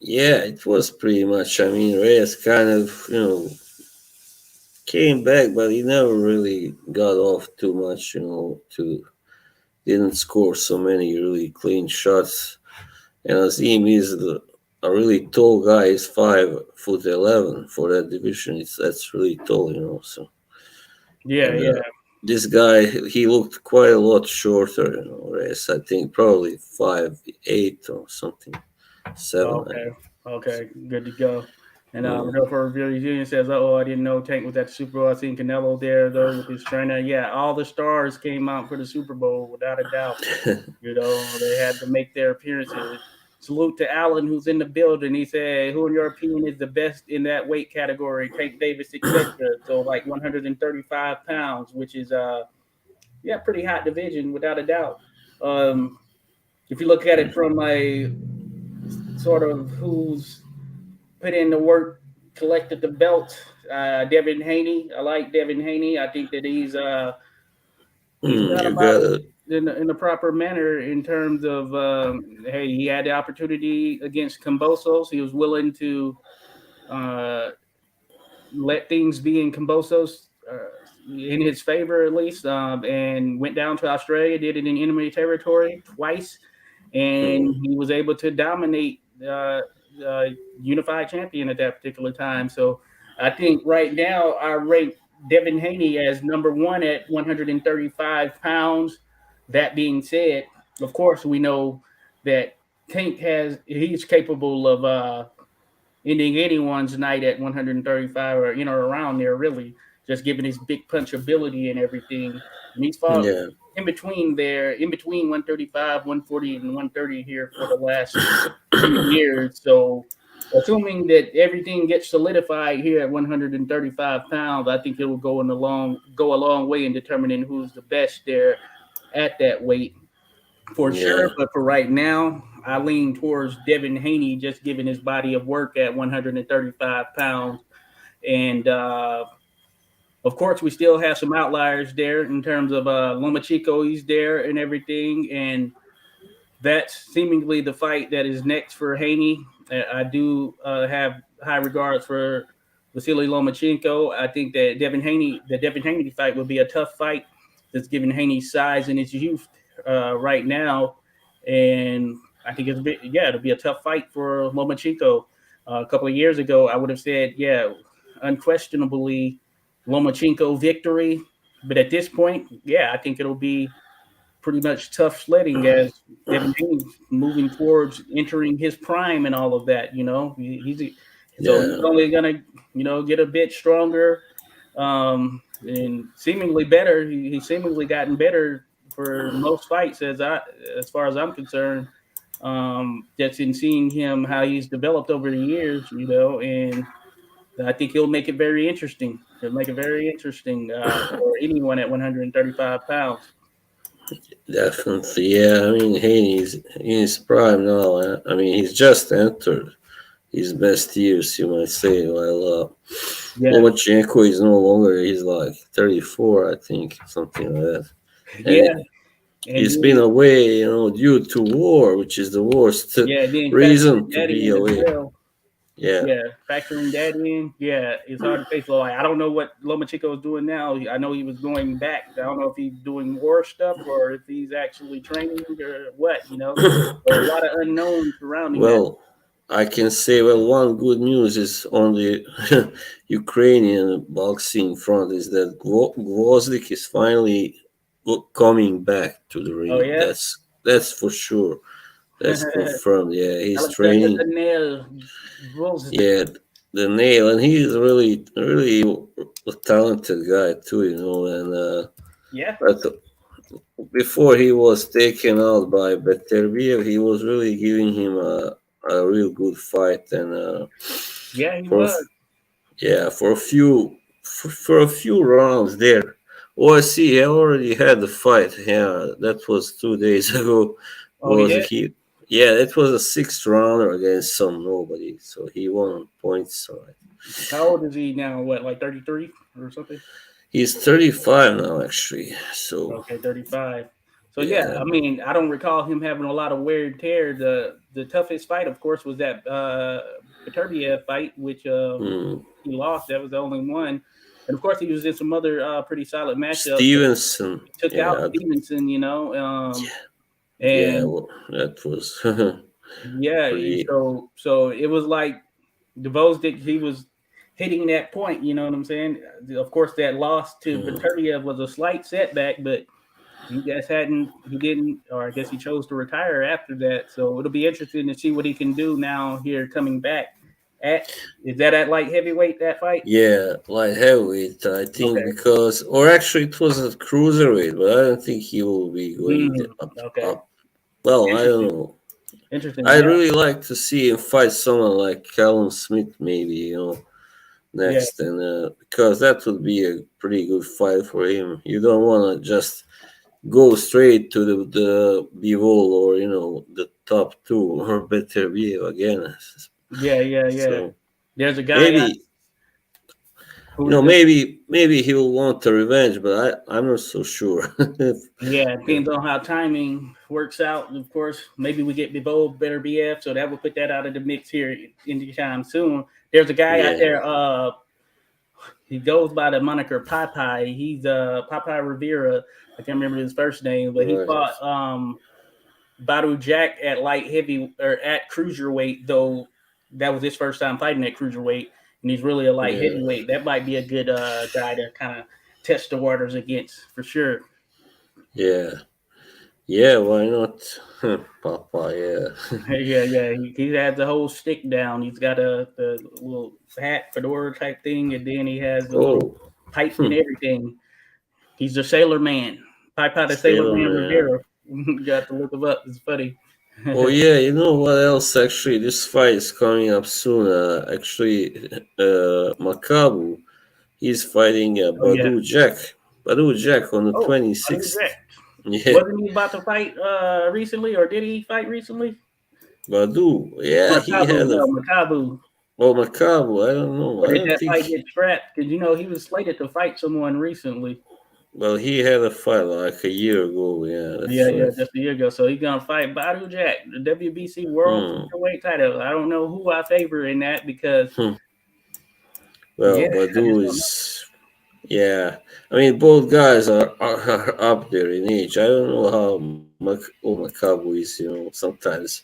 Speaker 2: yeah, it was pretty much. I mean, Reyes kind of came back, but he never really got off too much. To didn't score so many really clean shots. And Azim is a really tall guy. He's 5'11" for that division. That's really tall. So
Speaker 1: Yeah,
Speaker 2: and
Speaker 1: yeah.
Speaker 2: this guy he looked quite a lot shorter. Reyes, I think probably 5'8" or something, 7. I
Speaker 1: Okay, okay, good to go. And
Speaker 2: Mm,
Speaker 1: Rodolfo Rivera Jr. says, "Oh, I didn't know Tank was at the Super Bowl. I seen Canelo there though with his trainer. Yeah, all the stars came out for the Super Bowl without a doubt. They had to make their appearances. Salute to Allen, who's in the building. He said, "Who, in your opinion, is the best in that weight category? Tank Davis, etc." So like 135 pounds, which is yeah, pretty hot division without a doubt. Um, if you look at it from a sort of who's put in the work, collected the belt, Devin Haney. I like Devin Haney. I think that he's gone
Speaker 2: you
Speaker 1: about
Speaker 2: got
Speaker 1: it
Speaker 2: it.
Speaker 1: in the proper manner in terms of hey, he had the opportunity against Cambosos. He was willing to let things be in Cambosos in his favor at least, and went down to Australia, did it in enemy territory twice, and
Speaker 2: Mm.
Speaker 1: he was able to dominate unified champion at that particular time. So I think right now I rate Devin Haney as number one at 135 pounds. That being said, of course, we know that Tank he's capable of ending anyone's night at 135 or around there, really, just given his big punch ability and everything. And he's fought
Speaker 2: Yeah,
Speaker 1: in between 135, 140, and 130 here for the last few years. So assuming that everything gets solidified here at 135 pounds, I think it will go a long way in determining who's the best there at that weight for
Speaker 2: yeah,
Speaker 1: sure. But for right now, I lean towards Devin Haney, just given his body of work at 135 pounds. And of course, we still have some outliers there in terms of Lomachenko. He's there and everything. And that's seemingly the fight that is next for Haney. I do have high regards for Vasily Lomachenko. I think that the Devin Haney fight would be a tough fight, just given Haney's size and his youth right now. And I think it'll be a tough fight for Lomachenko. A couple of years ago, I would have said, yeah, unquestionably Lomachenko victory. But at this point, yeah, I think it'll be pretty much tough sledding as Devin Haney moving towards entering his prime and all of that. He's
Speaker 2: yeah,
Speaker 1: only gonna get a bit stronger, and seemingly better. He's seemingly gotten better for most fights as far as I'm concerned. Just in seeing him how he's developed over the years, and I think he'll make it very interesting. He'll make it very interesting for anyone at 135 pounds.
Speaker 2: definitely. Yeah, I mean, Haney's in his prime now. I mean, he's just entered his best years, you might say. While
Speaker 1: Yeah,
Speaker 2: Lomachenko is no longer, he's like 34, I think, something like that. And
Speaker 1: yeah, and
Speaker 2: he's been
Speaker 1: then
Speaker 2: away, due to war, which is the worst
Speaker 1: yeah, then
Speaker 2: reason
Speaker 1: factoring
Speaker 2: to
Speaker 1: that
Speaker 2: be
Speaker 1: in as
Speaker 2: away.
Speaker 1: well.
Speaker 2: Yeah.
Speaker 1: Yeah, factoring that in, yeah, it's hard to say. So I don't know what Lomachenko is doing now. I know he was going back. I don't know if he's doing more stuff or if he's actually training or what. There are a lot of unknowns surrounding that.
Speaker 2: Well, I can say, well, one good news is on the Ukrainian boxing front is that Gvozdik is finally coming back to the
Speaker 1: Oh
Speaker 2: ring.
Speaker 1: yeah,
Speaker 2: That's for sure. That's confirmed. Yeah, he's
Speaker 1: Alexander
Speaker 2: training.
Speaker 1: Daniel rules.
Speaker 2: Yeah, the nail, and he's really, really a talented guy too. And
Speaker 1: Yeah,
Speaker 2: but before he was taken out by Beterbiev, he was really giving him a real good fight, and
Speaker 1: yeah, he
Speaker 2: for a
Speaker 1: was.
Speaker 2: f- yeah, for a few rounds there. Oh, I see. He already had the fight. Yeah, that was 2 days ago.
Speaker 1: Oh, he
Speaker 2: Was
Speaker 1: did.
Speaker 2: he? Yeah, it was a sixth rounder against some nobody. So he won on points. So
Speaker 1: How old is he now? What, like 33 or something?
Speaker 2: he's 35 now, actually. So
Speaker 1: Okay, 35. So yeah,
Speaker 2: yeah,
Speaker 1: I mean, I don't recall him having a lot of wear and tear. The toughest fight, of course, was that Beterbiev fight, which
Speaker 2: mm,
Speaker 1: he lost. That was the only one. And of course, he was in some other pretty solid matchups.
Speaker 2: Stevenson.
Speaker 1: He took out
Speaker 2: Yeah,
Speaker 1: Stevenson,
Speaker 2: yeah.
Speaker 1: and
Speaker 2: Well, that was
Speaker 1: yeah,
Speaker 2: pretty.
Speaker 1: so it was like DeVos he was hitting that point. You know what I'm saying? Of course, that loss to
Speaker 2: Mm,
Speaker 1: Beterbiev was a slight setback, but he didn't, or I guess he chose to retire after that. So it'll be interesting to see what he can do now here coming back. Is that at light heavyweight, that fight?
Speaker 2: yeah, light heavyweight. I think
Speaker 1: Okay.
Speaker 2: because, or actually, it was a cruiserweight, but I don't think he will be going
Speaker 1: Okay.
Speaker 2: up. Well, I don't
Speaker 1: Interesting.
Speaker 2: know.
Speaker 1: Interesting.
Speaker 2: I'd
Speaker 1: Yeah.
Speaker 2: really like to see him fight someone like Callum Smith, maybe,
Speaker 1: Yeah.
Speaker 2: next, and because that would be a pretty good fight for him. You don't want to just go straight to the Bivol or the top two or better view again.
Speaker 1: Yeah. Yeah. Yeah.
Speaker 2: So
Speaker 1: There's a guy
Speaker 2: maybe
Speaker 1: who is that?
Speaker 2: maybe he will want a revenge, but I'm not so sure.
Speaker 1: Yeah, it depends on how timing works out. Of course, maybe we get Bebo better BF, so that will put that out of the mix here anytime soon. There's a guy out
Speaker 2: Yeah.
Speaker 1: there. He goes by the moniker Popeye. He's Popeye Rivera. I can't remember his first name, but he
Speaker 2: Right.
Speaker 1: fought Badu Jack at light heavy or at cruiserweight. Though that was his first time fighting at cruiserweight, and he's really a light
Speaker 2: Yeah.
Speaker 1: heavyweight. That might be a good guy to kind of test the waters against for sure.
Speaker 2: Yeah. Yeah. Why not? Papa. Yeah.
Speaker 1: Yeah, yeah. He has the whole stick down. He's got the little hat fedora type thing, and then he has the little
Speaker 2: Oh.
Speaker 1: pipe and everything. He's the Sailor Man. Pipe out the Sailor
Speaker 2: Sailor
Speaker 1: Man
Speaker 2: Man.
Speaker 1: Rivera. You got to look him up. It's funny.
Speaker 2: Oh yeah, you know what else? Actually, this fight is coming up soon. Makabu, he's fighting
Speaker 1: Oh yeah.
Speaker 2: Badu Jack. Badu Jack on the
Speaker 1: Oh, Badu
Speaker 2: 26th.
Speaker 1: Jack.
Speaker 2: Yeah,
Speaker 1: Wasn't he about to fight recently, or did he fight recently?
Speaker 2: Badu. Yeah, he
Speaker 1: Makabu,
Speaker 2: had a.
Speaker 1: no, Makabu.
Speaker 2: Oh, Makabu. I don't know.
Speaker 1: Or
Speaker 2: I
Speaker 1: did
Speaker 2: don't
Speaker 1: that
Speaker 2: think.
Speaker 1: fight get scrapped? Because he was slated to fight someone recently.
Speaker 2: Well, he had a fight like a year ago. Yeah, that's
Speaker 1: Yeah, yeah,
Speaker 2: right.
Speaker 1: just a year ago. So he's gonna fight Badu Jack, the WBC World
Speaker 2: Hmm.
Speaker 1: Featherweight title. I don't know who I favor in that because
Speaker 2: Hmm.
Speaker 1: yeah,
Speaker 2: Well,
Speaker 1: I just
Speaker 2: Badu
Speaker 1: don't know.
Speaker 2: is. Yeah, I mean both guys are up there in age. I don't know how Makabu is. Sometimes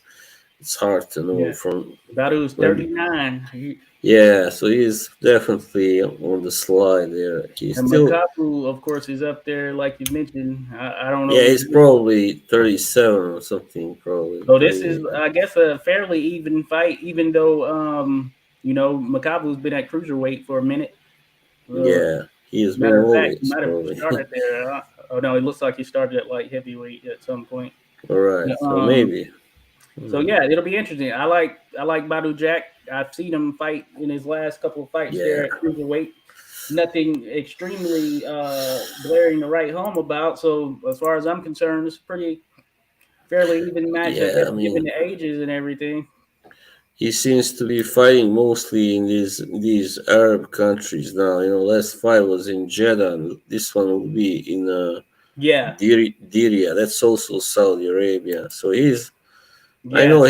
Speaker 2: it's hard to know
Speaker 1: Yeah,
Speaker 2: from
Speaker 1: Badu's
Speaker 2: when.
Speaker 1: 39.
Speaker 2: Yeah, so he's definitely on the slide there. He's
Speaker 1: And
Speaker 2: still.
Speaker 1: Makabu, of course, is up there, like you mentioned. I don't
Speaker 2: Yeah,
Speaker 1: know.
Speaker 2: he's probably 37 or something. Probably
Speaker 1: So this is,
Speaker 2: 38.
Speaker 1: I guess, a fairly even fight, even though Makabu's been at cruiserweight for a minute. Uh,
Speaker 2: Yeah, he has been
Speaker 1: Matter of fact, he
Speaker 2: always
Speaker 1: might have
Speaker 2: probably.
Speaker 1: started there. Oh no, it looks like he started at light heavyweight at some point.
Speaker 2: All right,
Speaker 1: Yeah,
Speaker 2: so maybe.
Speaker 1: so
Speaker 2: Hmm.
Speaker 1: yeah, it'll be interesting. I like Badu Jack. I've seen him fight in his last couple of fights there
Speaker 2: Yeah,
Speaker 1: at cruiserweight. Nothing extremely glaring to write home about. So as far as I'm concerned, it's pretty fairly even match, I
Speaker 2: yeah.
Speaker 1: guess,
Speaker 2: I
Speaker 1: given
Speaker 2: mean,
Speaker 1: the ages and everything.
Speaker 2: he seems to be fighting mostly in these Arab countries now. Last fight was in Jeddah. And this one will be in
Speaker 1: Yeah,
Speaker 2: Diriyah. That's also Saudi Arabia. So I
Speaker 1: yeah.
Speaker 2: know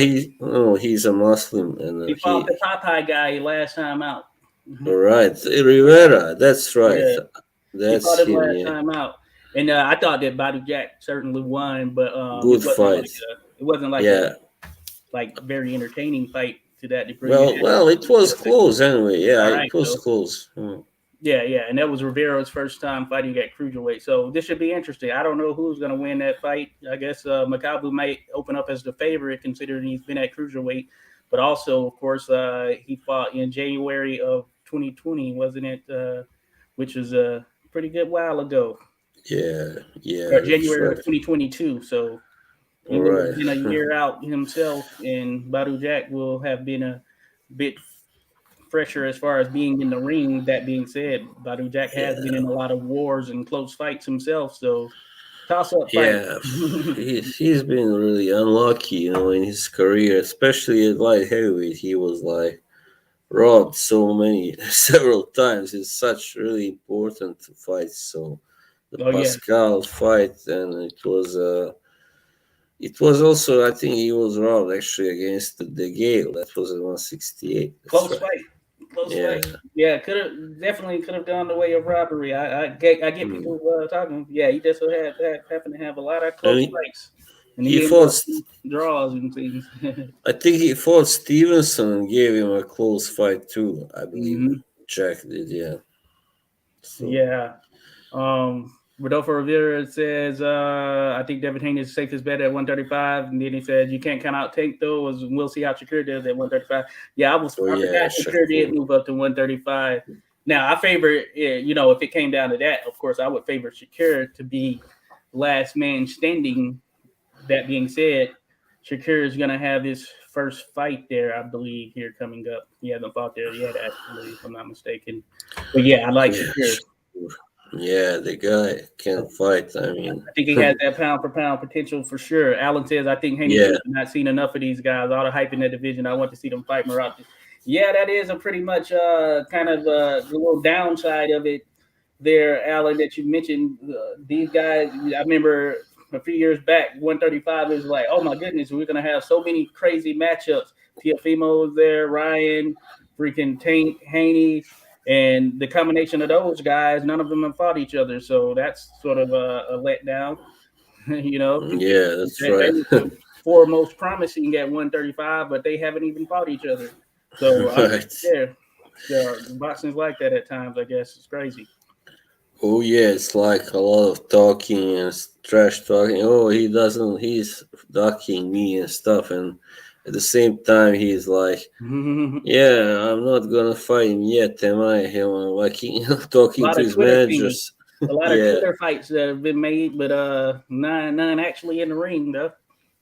Speaker 2: he's a Muslim, and
Speaker 1: He fought the Popeye guy last time out.
Speaker 2: all right, Rivera. That's right.
Speaker 1: Yeah, he fought
Speaker 2: That's
Speaker 1: him
Speaker 2: him.
Speaker 1: last
Speaker 2: Yeah,
Speaker 1: time out, and I thought that Badu Jack certainly won, but
Speaker 2: good fight.
Speaker 1: it wasn't like a
Speaker 2: Yeah.
Speaker 1: very entertaining fight to that degree. It
Speaker 2: Well, it was close anyway. Yeah,
Speaker 1: all
Speaker 2: it
Speaker 1: right,
Speaker 2: was
Speaker 1: so
Speaker 2: close. Hmm.
Speaker 1: yeah, yeah, and that was Rivera's first time fighting at cruiserweight. So this should be interesting. I don't know who's going to win that fight. I guess Makabu might open up as the favorite, considering he's been at cruiserweight. But also, of course, he fought in January of 2020, wasn't it? Which was a pretty good while ago,
Speaker 2: Yeah,
Speaker 1: or
Speaker 2: yeah, that's
Speaker 1: January of
Speaker 2: right.
Speaker 1: 2022. So he
Speaker 2: All
Speaker 1: will have
Speaker 2: right.
Speaker 1: been a year out himself, and Badu Jack will have been a bit fresher as far as being in the ring. That being said, Badu Jack has been
Speaker 2: Yeah,
Speaker 1: in a lot of wars and close fights himself, so toss up fight.
Speaker 2: yeah. He's been really unlucky, in his career, especially at light heavyweight. He was like robbed so many several times. It's such really important fights. So the
Speaker 1: Oh yeah,
Speaker 2: Pascal fight, and it was also, I think he was robbed actually against the Gale. That was at 168. That's
Speaker 1: close
Speaker 2: right.
Speaker 1: fight, close
Speaker 2: Yeah.
Speaker 1: fight. Yeah, could have gone the way of robbery. I get
Speaker 2: Hmm.
Speaker 1: people talking. Yeah, he just happened to have a lot of
Speaker 2: And
Speaker 1: close fights, and
Speaker 2: he
Speaker 1: he ended up
Speaker 2: fought.
Speaker 1: draws and things.
Speaker 2: I think he fought Stevenson and gave him a close fight too. I believe
Speaker 1: hmm
Speaker 2: Jack did. Yeah. So
Speaker 1: Yeah. Rodolfo Rivera says, I think Devin Haney is safest bet at 135. And then he said, you can't count out Tank though, as we'll see how Shakur does at 135. Yeah,
Speaker 2: oh
Speaker 1: I
Speaker 2: yeah,
Speaker 1: forgot Shakur did
Speaker 2: Shakur.
Speaker 1: move up to 135. Now I favor, if it came down to that, of course, I would favor Shakur to be last man standing. That being said, Shakur is going to have his first fight there, I believe, here coming up. He hasn't fought there yet, actually, if I'm not mistaken. But yeah, I like
Speaker 2: Yeah,
Speaker 1: Shakur.
Speaker 2: Shakur. Yeah, the guy can fight. I mean,
Speaker 1: I think he has that pound for pound potential for sure. Allen says, I think Haney
Speaker 2: yeah,
Speaker 1: has not seen enough of these guys. All the hype in that division. I want to see them fight Morocco. Yeah, that is a pretty much kind of the little downside of it there, Allen, that you mentioned. These guys, I remember a few years back, 135 is like, oh my goodness, we're going to have so many crazy matchups. Tiafimo was there, Ryan. freaking Tank, Haney, and the combination of those guys, none of them have fought each other. So that's sort of a letdown, because
Speaker 2: Yeah, that's
Speaker 1: they
Speaker 2: right.
Speaker 1: were the four most promising at 135, but they haven't even fought each other. So I'm
Speaker 2: Right.
Speaker 1: there. Boxing's like that at times. I guess it's crazy.
Speaker 2: Oh yeah, it's like a lot of talking and trash talking. Oh, he doesn't. He's ducking me and stuff, and at the same time, he's like, "Yeah, I'm not gonna fight him yet, am I?" Him like
Speaker 1: A
Speaker 2: talking
Speaker 1: lot
Speaker 2: to
Speaker 1: of
Speaker 2: his
Speaker 1: Twitter things,
Speaker 2: managers.
Speaker 1: a lot of
Speaker 2: Yeah,
Speaker 1: Twitter fights that have been made, but none actually in the ring though.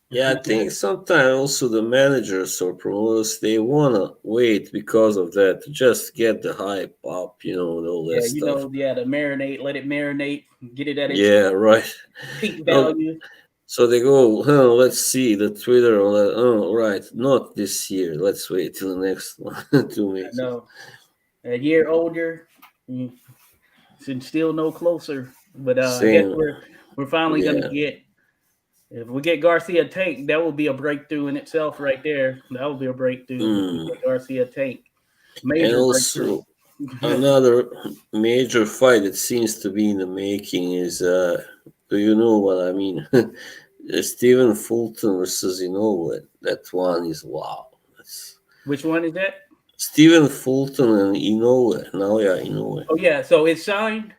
Speaker 2: yeah. I think sometimes also the managers or promoters they wanna wait because of that to just get the hype up, and all that
Speaker 1: Yeah,
Speaker 2: stuff.
Speaker 1: the marinate, let it marinate, get it at its
Speaker 2: Yeah, right.
Speaker 1: peak
Speaker 2: No,
Speaker 1: value.
Speaker 2: so they go, oh, let's see the Twitter. Oh, right, not this year. Let's wait till the next one to
Speaker 1: I
Speaker 2: make it.
Speaker 1: know, a year older, mm, should still no closer. But I guess
Speaker 2: Same,
Speaker 1: we're finally gonna
Speaker 2: yeah.
Speaker 1: get. If we get Garcia Tank, that will be a breakthrough in itself, right there. That will be a breakthrough if we
Speaker 2: Mm.
Speaker 1: get Garcia Tank,
Speaker 2: And
Speaker 1: major breakthrough.
Speaker 2: also another major fight that seems to be in the making is, do you know what I mean? Stephen Fulton versus Inoue. That one is wow. That's
Speaker 1: Which one is that?
Speaker 2: Stephen Fulton and Inoue. Now, yeah, Inoue.
Speaker 1: Oh yeah, so it's signed.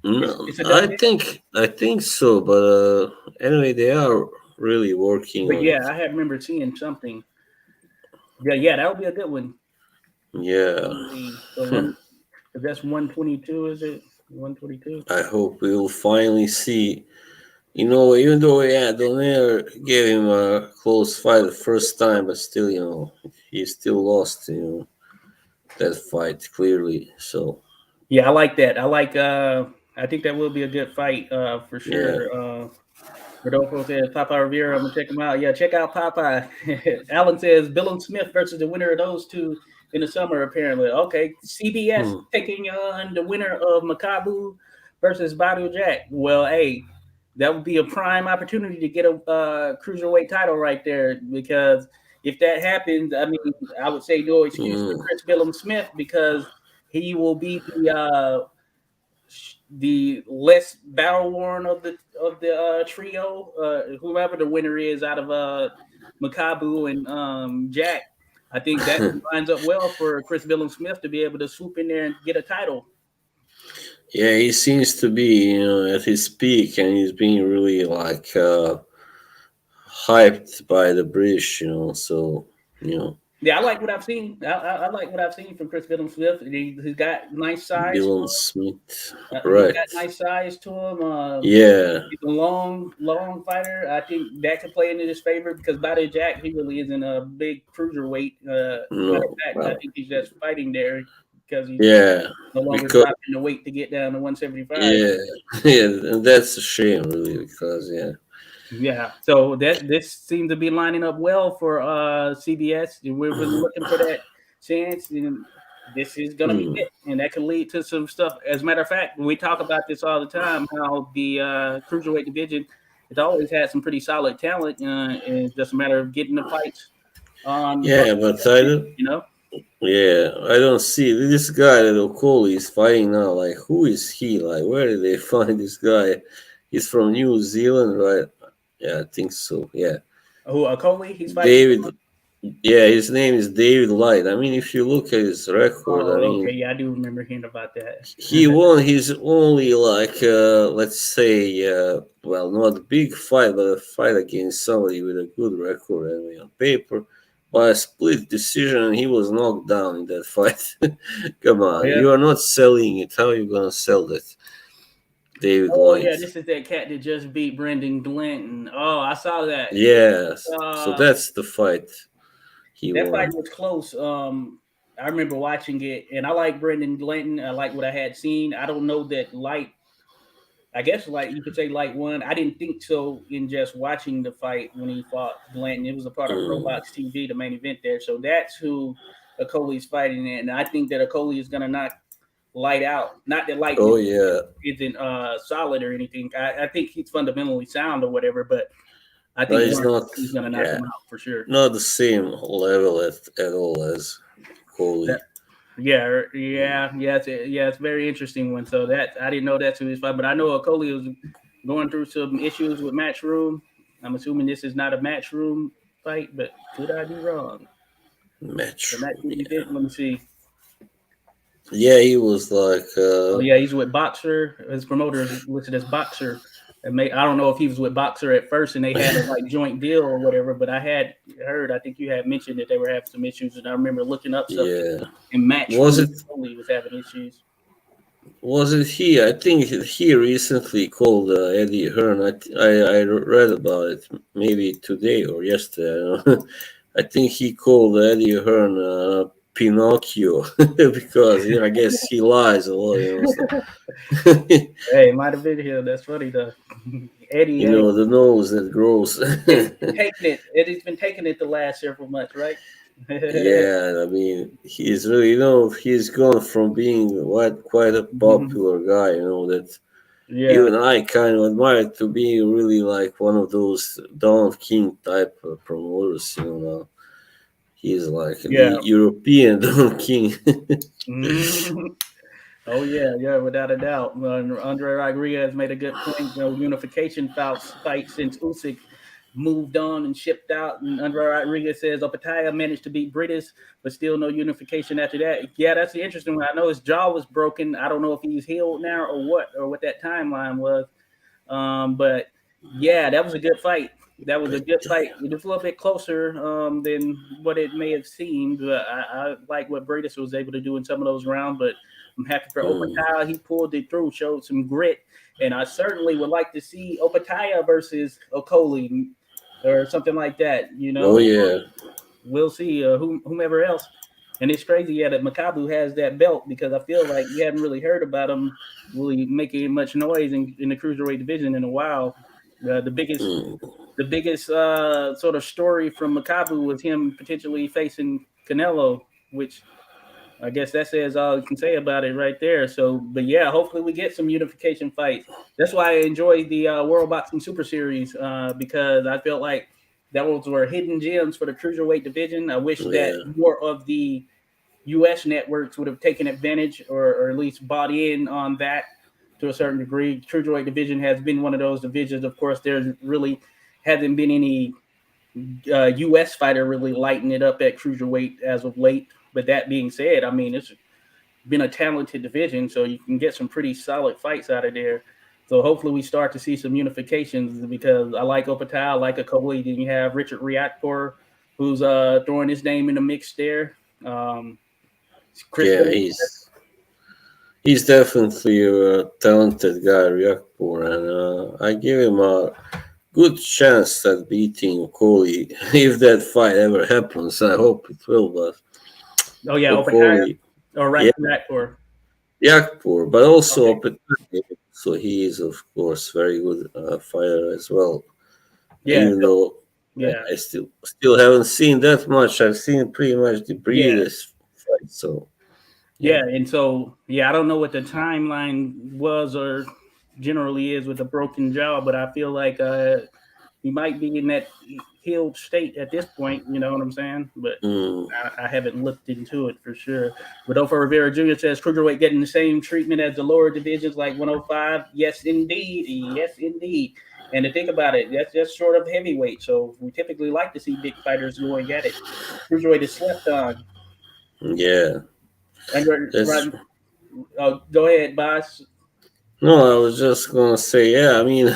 Speaker 2: No,
Speaker 1: It's a done
Speaker 2: I
Speaker 1: deal.
Speaker 2: think I think so, but anyway, they are really working
Speaker 1: But
Speaker 2: on
Speaker 1: yeah,
Speaker 2: it.
Speaker 1: I have remember seeing something. Yeah, that would be a good one.
Speaker 2: Yeah,
Speaker 1: So one, if that's 122, is it 122?
Speaker 2: I hope we will finally see. Even though yeah, Donaire gave him a close fight the first time, but still, he still lost. That fight clearly. So
Speaker 1: Yeah, I like that. I think that will be a good fight for
Speaker 2: yeah,
Speaker 1: sure. Rodolfo says Popeye Rivera. I'm gonna check him out. Yeah, check out Popeye. Alan says Bill and Smith versus the winner of those two in the summer. Apparently, okay. CBS
Speaker 2: hmm.
Speaker 1: taking on the winner of Makabu versus Badu Jack. Well, hey, that would be a prime opportunity to get a cruiserweight title right there. Because if that happens, I mean, I would say no excuse for
Speaker 2: Hmm.
Speaker 1: Chris Billum Smith because he will be the less battle worn of the trio, whoever the winner is out of Makabu and Jack. I think that lines up well for Chris Billum Smith to be able to swoop in there and get a title.
Speaker 2: Yeah, he seems to be at his peak, and he's being really like hyped by the British. So you know,
Speaker 1: Yeah, I like what I've seen. I like what I've seen from Chris Billum Smith. He's got nice size.
Speaker 2: Dylan Smith,
Speaker 1: He's
Speaker 2: right?
Speaker 1: got nice size to him.
Speaker 2: Yeah,
Speaker 1: He's a long fighter. I think that could play into his favor because Body Jack, he really isn't a big cruiserweight. Matter of
Speaker 2: no,
Speaker 1: fact, I
Speaker 2: well,
Speaker 1: think he's just fighting there because he's
Speaker 2: yeah,
Speaker 1: no longer
Speaker 2: because
Speaker 1: dropping the weight to get down to 175.
Speaker 2: yeah, yeah, and that's a shame, really, because yeah,
Speaker 1: Yeah, so this seems to be lining up well for CBS. We've been looking for that chance, and this is going to be
Speaker 2: Hmm.
Speaker 1: it, and that could lead to some stuff. As a matter of fact, we talk about this all the time. How the cruiserweight division it's always had some pretty solid talent, and it's just a matter of getting the fights on.
Speaker 2: Yeah, but I don't.
Speaker 1: You know,
Speaker 2: Yeah, I don't see this guy that Okoli is fighting now. Like, who is he? Like, where did they find this guy? He's from New Zealand, right? Yeah, I think so. Yeah,
Speaker 1: who Coley? He's fighting.
Speaker 2: David. Yeah, his name is David Light. I mean, if you look at his record, I
Speaker 1: Oh, okay,
Speaker 2: mean,
Speaker 1: yeah, I do remember hearing about that.
Speaker 2: he won his only like let's say well, not a big fight, but a fight against somebody with a good record anyway on paper by a split decision, and he was knocked down in that fight. Come
Speaker 1: Oh
Speaker 2: on,
Speaker 1: yeah.
Speaker 2: you are not selling it. How are you gonna sell that, David
Speaker 1: Oh yeah,
Speaker 2: Light?
Speaker 1: this is that cat that just beat Brendan Glanton. Oh, I saw that.
Speaker 2: Yes, so
Speaker 1: Uh,
Speaker 2: that's the fight he
Speaker 1: that fight
Speaker 2: won.
Speaker 1: was close. I remember watching it, and I like Brendan Glanton. I like what I had seen. I don't know that Light. I guess like you could say Light won. I didn't think so in just watching the fight when he fought Glanton. It was a part of
Speaker 2: Mm.
Speaker 1: ProBox TV, the main event there. So that's who Okole's fighting, and I think that Okole is going to knock Light out. Not that Light
Speaker 2: Oh yeah,
Speaker 1: isn't solid or anything. I think he's fundamentally sound or whatever, but I
Speaker 2: but
Speaker 1: think
Speaker 2: he's
Speaker 1: Mark
Speaker 2: not.
Speaker 1: is going to knock
Speaker 2: Yeah,
Speaker 1: him out for sure.
Speaker 2: not the same level at all as. Coley.
Speaker 1: It's a very interesting one. So that I didn't know that's who he's fighting, but I know Coley was going through some issues with Matchroom. I'm assuming this is not a Matchroom fight, but could I be wrong? The
Speaker 2: Match.
Speaker 1: Matchroom
Speaker 2: Yeah.
Speaker 1: event. Let me see.
Speaker 2: Yeah, he was like.
Speaker 1: Oh yeah, he's with Boxer. His promoter is listed as Boxer. I don't know if he was with Boxer at first and they had a like joint deal or whatever, but I had heard. I think you had mentioned that they were having some issues, and I remember looking up something
Speaker 2: Yeah.
Speaker 1: in
Speaker 2: Was
Speaker 1: Matchroom.
Speaker 2: it?
Speaker 1: Coley was having issues.
Speaker 2: Was it he? I think he recently called Eddie Hearn. I read about it maybe today or yesterday. I don't know. I think he called Eddie Hearn Pinocchio because I guess he lies a lot. So.
Speaker 1: Hey, it might have been him. That's funny though. Eddie, hey,
Speaker 2: The nose that grows.
Speaker 1: Eddie's been taking it. Eddie's been taking it the last several months, right?
Speaker 2: Yeah, I mean, he's really, he's gone from being quite a popular guy, that
Speaker 1: Yeah,
Speaker 2: even I kind of admire, to being really like one of those Don King type of promoters. He's like
Speaker 1: yeah.
Speaker 2: the European Don King.
Speaker 1: Mhm. Oh yeah, without a doubt. Andre Rodriguez made a good point. Unification fight since Usyk moved on and shipped out, and Andre Rodriguez says Opataya managed to beat Britis, but still no unification after that. Yeah, that's the interesting one. I know his jaw was broken. I don't know if he's healed now or what that timeline was. But yeah, that was a good fight. That was a good fight. It was a little bit closer than what it may have seemed. But I like what Britis was able to do in some of those rounds. But I'm happy for
Speaker 2: Mm.
Speaker 1: Opataya. He pulled it through, showed some grit, and I certainly would like to see Opataya versus Okoli or something like that.
Speaker 2: Oh yeah,
Speaker 1: We'll see whomever else. And it's crazy, yeah, that Makabu has that belt because I feel like we haven't really heard about him really making much noise in the cruiserweight division in a while. The biggest
Speaker 2: mm.
Speaker 1: the biggest sort of story from Makabu was him potentially facing Canelo, which I guess that says all you can say about it right there. So, but yeah, hopefully we get some unification fights. That's why I enjoyed the World Boxing Super Series because I felt like that were hidden gems for the cruiserweight division. I wish that
Speaker 2: Yeah,
Speaker 1: more of the U.S. networks would have taken advantage or at least bought in on that to a certain degree. Cruiserweight division has been one of those divisions. Of course, there's really hasn't been any U.S. fighter really lighting it up at cruiserweight as of late. But that being said, I mean, it's been a talented division, so you can get some pretty solid fights out of there. So hopefully we start to see some unifications because I like Opata, I like Okoye. Then you have Richard Riakporhe, who's throwing his name in the mix there. Chris
Speaker 2: yeah.
Speaker 1: Benoit.
Speaker 2: He's definitely a talented guy, Riakpur, and I give him a good chance at beating Okoli if that fight ever happens. I hope it will, but
Speaker 1: Oh yeah, Opata
Speaker 2: Okoli,
Speaker 1: or
Speaker 2: yeah,
Speaker 1: Riakporhe.
Speaker 2: Riakpur, but also
Speaker 1: Okay.
Speaker 2: Opetani. So he is, of course, very good fighter as well.
Speaker 1: Yeah.
Speaker 2: Even though
Speaker 1: Yeah.
Speaker 2: I still haven't seen that much. I've seen pretty much the
Speaker 1: Yeah.
Speaker 2: Breeders fight. So yeah.
Speaker 1: Yeah, and so yeah, I don't know what the timeline was or generally is with a broken jaw, but I feel like he might be in that healed state at this point. You know what I'm saying? But
Speaker 2: Mm,
Speaker 1: I haven't looked into it for sure. Rodolfo Rivera Jr. says cruiserweight getting the same treatment as the lower divisions like 105. Yes, indeed. Yes, indeed. And to think about it, that's just short of heavyweight. So we typically like to see big fighters going at it. Cruiserweight is slept on.
Speaker 2: yeah,
Speaker 1: And
Speaker 2: that's.
Speaker 1: right, go ahead, boss.
Speaker 2: No, I was just gonna say, yeah. I mean,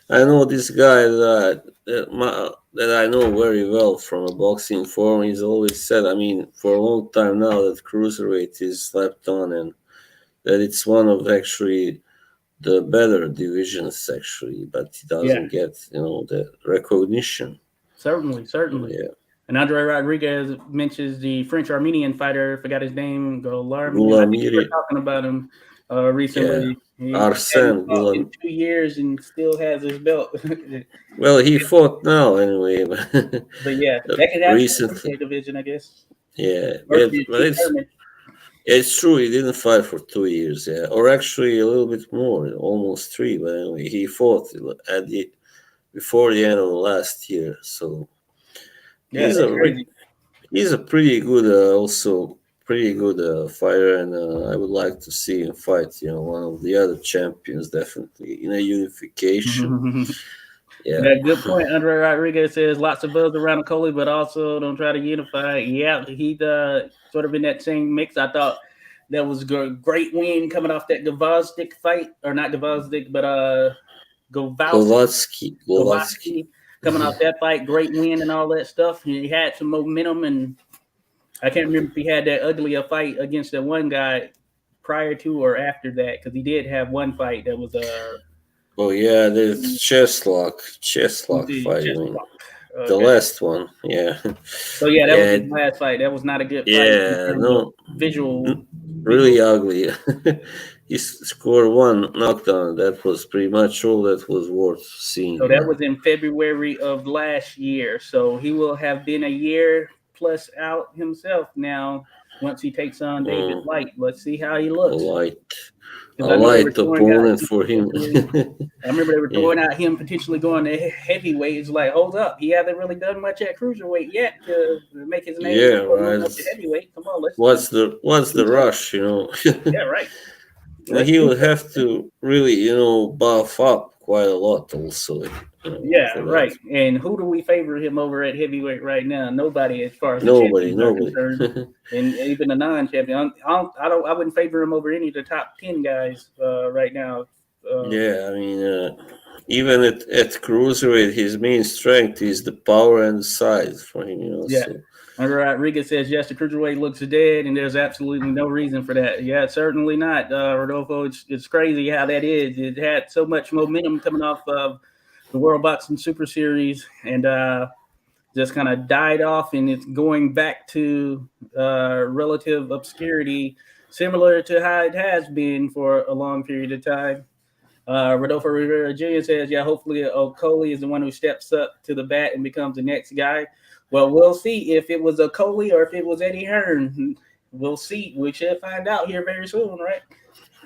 Speaker 2: I know this guy that I know very well from a boxing forum. He's always said, I mean, for a long time now, that cruiserweight is slept on, and that it's one of actually the better divisions, actually, but he
Speaker 1: Yeah,
Speaker 2: doesn't get the recognition.
Speaker 1: certainly.
Speaker 2: Yeah,
Speaker 1: And Andre Rodriguez mentions the French Armenian fighter. Forgot his name. Golarmian. I think you
Speaker 2: Gulamiri,
Speaker 1: were talking about him
Speaker 2: yeah,
Speaker 1: recently. He hadn't
Speaker 2: Arsene
Speaker 1: fought in
Speaker 2: Gulam.
Speaker 1: 2 years and still has his belt.
Speaker 2: Well, he fought now anyway,
Speaker 1: But yeah, that could happen in the
Speaker 2: recently.
Speaker 1: cruiserweight division, I guess.
Speaker 2: Yeah,
Speaker 1: Or if
Speaker 2: but
Speaker 1: Keith
Speaker 2: it's
Speaker 1: Thurman.
Speaker 2: It's true, he didn't fight for 2 years, yeah, or actually a little bit more, almost three. But anyway, he fought at the before the end of last year, so
Speaker 1: Yeah,
Speaker 2: he's a
Speaker 1: that's
Speaker 2: re-
Speaker 1: crazy.
Speaker 2: he's a pretty good, also pretty good fighter, and I would like to see him fight. One of the other champions, definitely in a unification. Yeah.
Speaker 1: That good point. Andre Rodriguez says lots of buzz around Coley, but also don't try to unify. Yeah, he sort of in that same mix. I thought that was a great win coming off that Gvozdyk fight, or not Gvozdyk, but
Speaker 2: Glovatsky.
Speaker 1: Gvozdyk coming off that fight, great win and all that stuff. He had some momentum, and I can't remember if he had that ugly fight against that one guy prior to or after that, because he did have one fight that was
Speaker 2: Oh yeah, the chest lock fight.
Speaker 1: just
Speaker 2: The last one, yeah.
Speaker 1: So yeah, that was
Speaker 2: Yeah,
Speaker 1: his last fight. That was not a good fight in
Speaker 2: yeah,
Speaker 1: terms of
Speaker 2: no,
Speaker 1: visual.
Speaker 2: really ugly. He scored one knockdown. That was pretty much all that was worth seeing.
Speaker 1: So that was in February of last year. So he will have been a year plus out himself now. Once he takes on David Light, let's see how he looks.
Speaker 2: A light opponent for him.
Speaker 1: I remember they were throwing out him potentially going to heavyweight. It's like, hold up, he hasn't really done much at cruiserweight yet to make his name.
Speaker 2: Yeah, right.
Speaker 1: Up to heavyweight. Come on, let's.
Speaker 2: What's the rush?
Speaker 1: Yeah, right.
Speaker 2: He would have to really, buff up quite a lot also.
Speaker 1: Yeah, right. And who do we favor him over at heavyweight right now? Nobody, as far as
Speaker 2: nobody.
Speaker 1: Concerned. And even a non-champion, I wouldn't favor him over any of the top 10 guys right now.
Speaker 2: Yeah, I mean, even at cruiserweight, his main strength is the power and the size for him.
Speaker 1: Yeah.
Speaker 2: So.
Speaker 1: Andre Rodriguez says, yes, the cruiserweight looks dead, and there's absolutely no reason for that. Yeah, certainly not, Rodolfo. It's crazy how that is. It had so much momentum coming off of the World Boxing Super Series, and just kind of died off, and it's going back to relative obscurity, similar to how it has been for a long period of time. Rodolfo Rivera Jr. says, yeah, hopefully Coley is the one who steps up to the bat and becomes the next guy. Well, we'll see if it was Coley or if it was Eddie Hearn. We'll see. We should find out here very soon, right?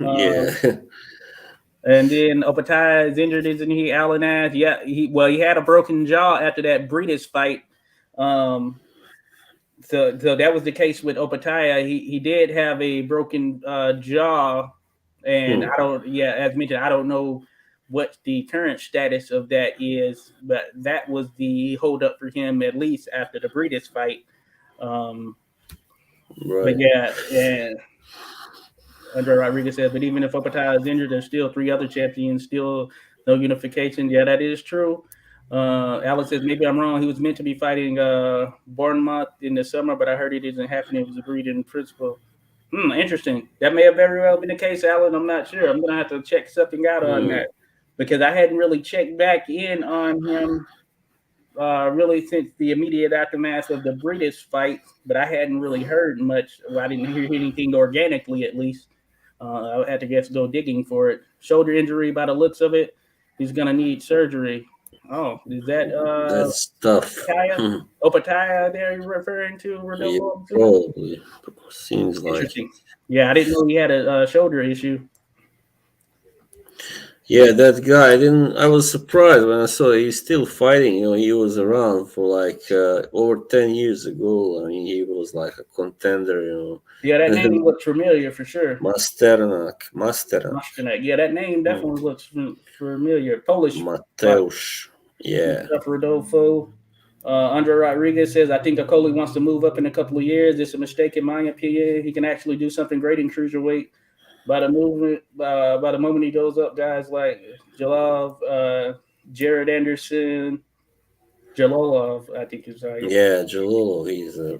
Speaker 2: Yeah.
Speaker 1: And then Opataya is injured, isn't he? Alan asked. Yeah, he had a broken jaw after that Breedis fight. So that was the case with Opataya. He did have a broken jaw, and as mentioned, I don't know what the current status of that is, but that was the holdup for him, at least after the Breedis fight.
Speaker 2: Right.
Speaker 1: But yeah, and Andre Rodriguez said, but even if Opataya is injured, there's still 3 other champions, still no unification. Yeah, that is true. Alex says, maybe I'm wrong. He was meant to be fighting Bournemouth in the summer, but I heard it isn't happening. It was agreed in principle. Interesting. That may have very well been the case, Alan. I'm not sure. I'm going to have to check something out on that, because I hadn't really checked back in on him really since the immediate aftermath of the Breedis fight, but I hadn't really heard much. Well, I didn't hear anything organically, at least. I had to go digging for it. Shoulder injury by the looks of it. He's going to need surgery. Oh, is that
Speaker 2: that's tough.
Speaker 1: Opataya there you're referring to?
Speaker 2: Yeah, probably. Seems like
Speaker 1: interesting. Yeah, I didn't know he had a shoulder issue.
Speaker 2: Yeah, that guy. I was surprised when I saw he's still fighting. He was around for like over 10 years ago. I mean, he was like a contender.
Speaker 1: Yeah, that name looks familiar for sure.
Speaker 2: Masternak.
Speaker 1: Yeah, that name definitely looks familiar. Polish.
Speaker 2: Mateusz. Yeah.
Speaker 1: Rodolfo. Andre Rodriguez says, I think Coley wants to move up in a couple of years. It's a mistake in my opinion. He can actually do something great in cruiserweight. By the moment he goes up, guys like Jalov, Jared Anderson, Jalolov, I think is right.
Speaker 2: Yeah, Jalolov, he's a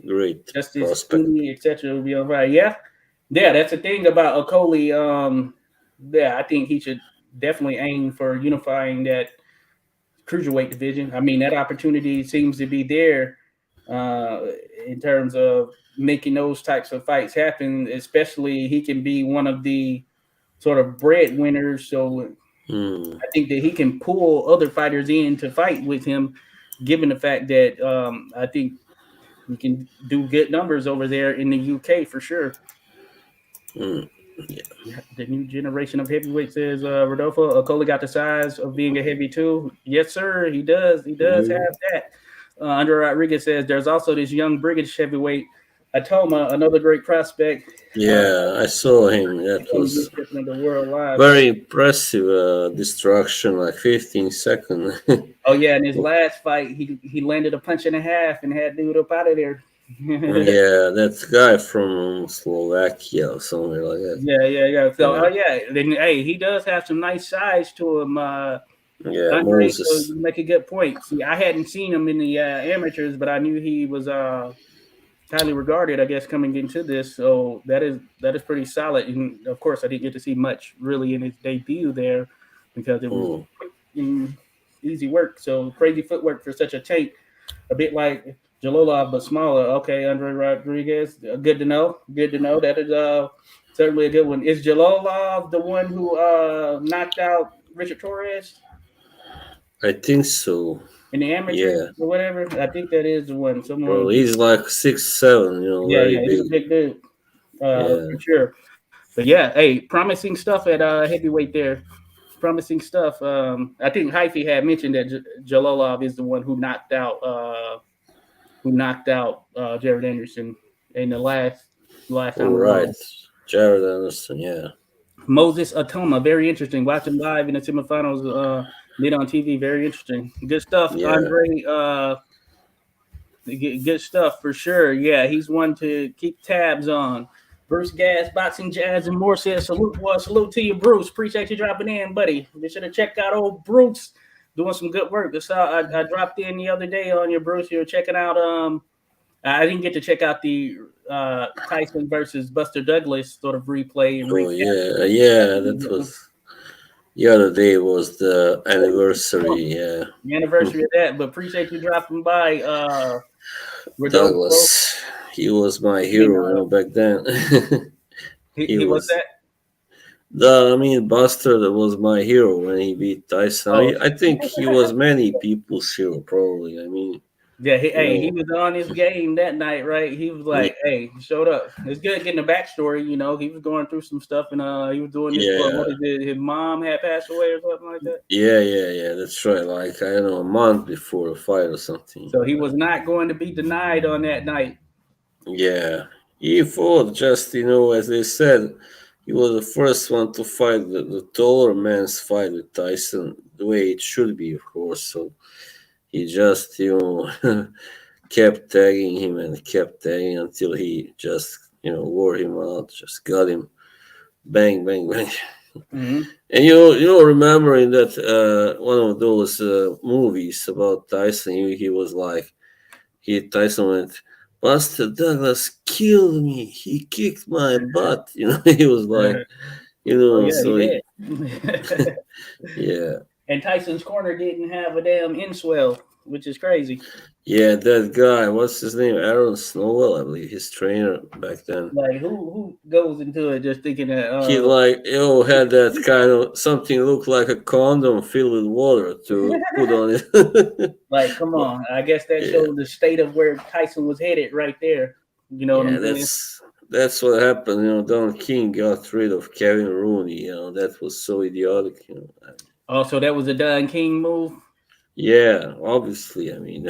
Speaker 2: great
Speaker 1: Justice Cooney, etc. will be all right. Yeah, that's the thing about Coley. I think he should definitely aim for unifying that cruiserweight division. I mean, that opportunity seems to be there in terms of making those types of fights happen, especially he can be one of the sort of breadwinners. So I think that he can pull other fighters in to fight with him, given the fact that I think he can do good numbers over there in the UK for sure.
Speaker 2: Yeah.
Speaker 1: The new generation of heavyweight, says Rodolfo. Coley got the size of being a heavy too. Yes, sir. He does. He does have that. Andre Rodriguez says there's also this young British heavyweight, Atoma, another great prospect.
Speaker 2: Yeah, I saw him. That
Speaker 1: On
Speaker 2: was
Speaker 1: the of the world live.
Speaker 2: very impressive destruction, like 15 seconds.
Speaker 1: Oh yeah, in his last fight, he landed a punch and a half and had dude up out of there.
Speaker 2: Yeah, that guy from Slovakia or somewhere like that.
Speaker 1: Yeah. So,
Speaker 2: Yeah,
Speaker 1: then hey, he does have some nice size to him,
Speaker 2: yeah,
Speaker 1: Andre. So
Speaker 2: Moses.
Speaker 1: you make a good point. See, I hadn't seen him in the amateurs, but I knew he was highly regarded, I guess, coming into this. So that is pretty solid. And of course, I didn't get to see much really in his debut there because it was
Speaker 2: Mm.
Speaker 1: quick and easy work. So crazy footwork for such a tank, a bit like Jalolov but smaller. Okay, Andre Rodriguez, good to know. Good to know. That is certainly a good one. Is Jalolov the one who knocked out Richard Torres
Speaker 2: I think so.
Speaker 1: in the amateurs
Speaker 2: Yeah,
Speaker 1: or whatever? I think that is the one.
Speaker 2: bro,
Speaker 1: Someone.
Speaker 2: he's like 6'7", very
Speaker 1: Yeah, he's a
Speaker 2: big.
Speaker 1: big dude.
Speaker 2: Yeah,
Speaker 1: For sure. But yeah, hey, promising stuff at heavyweight there. Promising stuff. I think Hyphy had mentioned that Jalolov is the one who knocked out Jared Anderson in the last
Speaker 2: all
Speaker 1: time
Speaker 2: right.
Speaker 1: around.
Speaker 2: Jared Anderson, yeah.
Speaker 1: Moses Atoma, very interesting. Watch him live in the semifinals, mid on TV. Very interesting. Good stuff,
Speaker 2: Yeah,
Speaker 1: Andre. Good stuff for sure. Yeah, he's one to keep tabs on. Bruce Gas, Boxing Jazz, and more says salute to you, Bruce. Appreciate you dropping in, buddy. Be sure to check out old Bruce doing some good work. That's how I dropped in the other day on your Bruce. You were checking out. I didn't get to check out the Tyson versus Buster Douglas sort of replay and
Speaker 2: oh
Speaker 1: recap.
Speaker 2: yeah, that was the other day was the anniversary. Yeah,
Speaker 1: The anniversary of that, but appreciate you dropping by, Rodolfo.
Speaker 2: Douglas, he was my
Speaker 1: I mean,
Speaker 2: hero, back then. he
Speaker 1: he was
Speaker 2: was.
Speaker 1: that.
Speaker 2: I mean, Buster that was my hero when he beat Tyson.
Speaker 1: Oh,
Speaker 2: I think he was many people's hero, probably. I mean,
Speaker 1: yeah,
Speaker 2: you
Speaker 1: he
Speaker 2: know,
Speaker 1: was on his game that night, right? He was
Speaker 2: yeah,
Speaker 1: like, "Hey, showed up." It's good getting the backstory. He was going through some stuff, and he was doing this for
Speaker 2: yeah,
Speaker 1: what is it? His mom had passed away or something like that.
Speaker 2: yeah. That's right. Like I don't know, a month before a fight or something.
Speaker 1: So he was not going to be denied on that night.
Speaker 2: Yeah, he fought just as they said, he was the first one to fight the taller man's fight with Tyson the way it should be, of course. So he just kept tagging him and kept tagging until he just wore him out, just got him, bang, bang, bang.
Speaker 1: Mm-hmm.
Speaker 2: And remember in that one of those movies about Tyson, he was like, Tyson went, Buster Douglas killed me. He kicked my butt. He was like,
Speaker 1: Oh yeah, he
Speaker 2: so he,
Speaker 1: did.
Speaker 2: yeah.
Speaker 1: And Tyson's corner didn't have a damn inswell, which is crazy.
Speaker 2: Yeah, that guy, what's his name? Aaron Snowell, I believe, his trainer back then.
Speaker 1: Like who goes into it just thinking that
Speaker 2: He had that kind of something looked like a condom filled with water to put on it.
Speaker 1: like come
Speaker 2: But,
Speaker 1: on. I guess that
Speaker 2: yeah,
Speaker 1: shows the state of where Tyson was headed right there. You know what
Speaker 2: yeah,
Speaker 1: I'm saying?
Speaker 2: that's what happened. Don King got rid of Kevin Rooney. That was so idiotic.
Speaker 1: Oh, so that was a Don King move.
Speaker 2: Yeah, obviously. I mean,